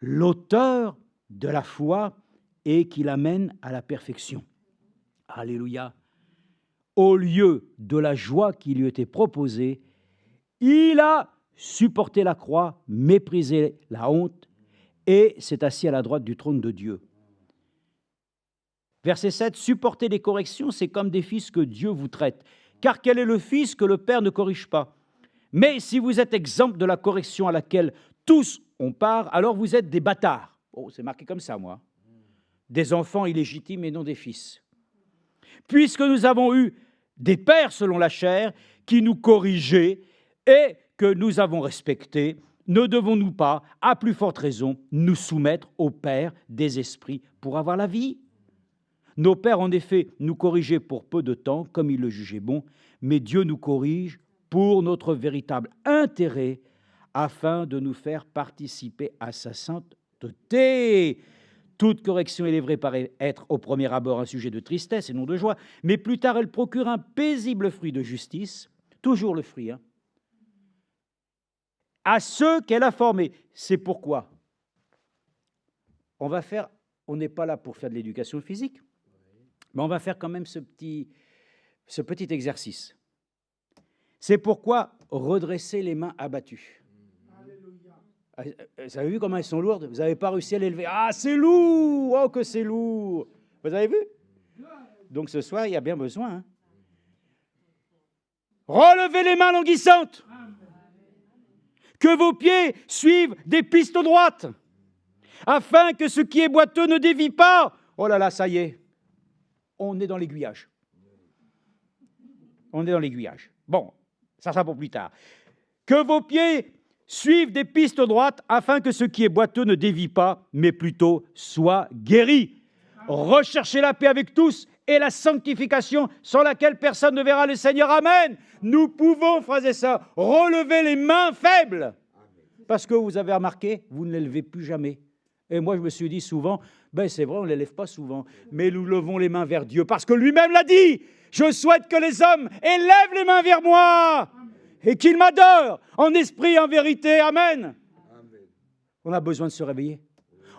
l'auteur de la foi et qui l'amène à la perfection. Alléluia. Au lieu de la joie qui lui était proposée, il a supporté la croix, méprisé la honte et s'est assis à la droite du trône de Dieu. Verset 7, supporter les corrections, c'est comme des fils que Dieu vous traite. Car quel est le fils que le Père ne corrige pas? Mais si vous êtes exempt de la correction à laquelle tous on part, alors vous êtes des bâtards. Oh, c'est marqué comme ça, moi. Des enfants illégitimes et non des fils. Puisque nous avons eu des pères selon la chair qui nous corrigeaient et que nous avons respectés, ne devons-nous pas, à plus forte raison, nous soumettre au Père des esprits pour avoir la vie? Nos pères, en effet, nous corrigeaient pour peu de temps, comme ils le jugeaient bon, mais Dieu nous corrige pour notre véritable intérêt, afin de nous faire participer à sa sainteté. Toute correction, il est vrai, paraît être au premier abord un sujet de tristesse et non de joie, mais plus tard, elle procure un paisible fruit de justice, toujours le fruit, à ceux qu'elle a formés. C'est pourquoi on n'est pas là pour faire de l'éducation physique, mais on va faire quand même ce petit exercice. C'est pourquoi redresser les mains abattues. Vous avez vu comment elles sont lourdes? Vous n'avez pas réussi à l'élever. Ah, c'est lourd! Oh, que c'est lourd! Vous avez vu? Donc ce soir, il y a bien besoin. Relevez les mains languissantes. Que vos pieds suivent des pistes droites, afin que ce qui est boiteux ne dévie pas. Oh là là, ça y est. On est dans l'aiguillage. Bon, ça sera pour plus tard. Que vos pieds suivent des pistes droites afin que ce qui est boiteux ne dévie pas, mais plutôt soit guéri. Recherchez la paix avec tous et la sanctification sans laquelle personne ne verra le Seigneur. Amen. Nous pouvons, frères et sœurs, relever les mains faibles. Parce que vous avez remarqué, vous ne les levez plus jamais. Et moi, je me suis dit souvent, c'est vrai, on ne les lève pas souvent, mais nous levons les mains vers Dieu, parce que lui-même l'a dit. Je souhaite que les hommes élèvent les mains vers moi et qu'ils m'adorent en esprit et en vérité. Amen. On a besoin de se réveiller.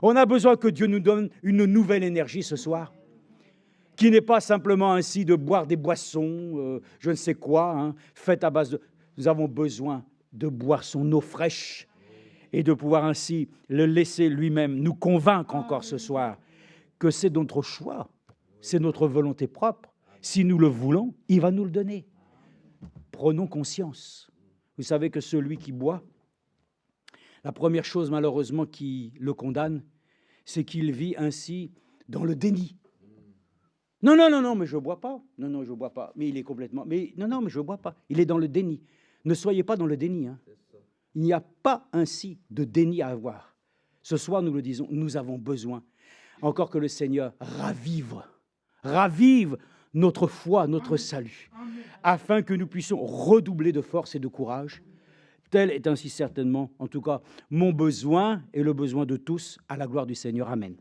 On a besoin que Dieu nous donne une nouvelle énergie ce soir, qui n'est pas simplement ainsi de boire des boissons, je ne sais quoi, faites à base de... Nous avons besoin de boire son eau fraîche et de pouvoir ainsi le laisser lui-même nous convaincre encore ce soir que c'est notre choix, c'est notre volonté propre. Si nous le voulons, il va nous le donner. Prenons conscience. Vous savez que celui qui boit, la première chose malheureusement qui le condamne, c'est qu'il vit ainsi dans le déni. Non, mais je ne bois pas. Non, je ne bois pas. Mais il est complètement... mais je ne bois pas. Il est dans le déni. Ne soyez pas dans le déni. Il n'y a pas ainsi de déni à avoir. Ce soir, nous le disons, nous avons besoin encore que le Seigneur ravive notre foi, notre salut, afin que nous puissions redoubler de force et de courage. Tel est ainsi certainement, en tout cas, mon besoin et le besoin de tous, à la gloire du Seigneur. Amen.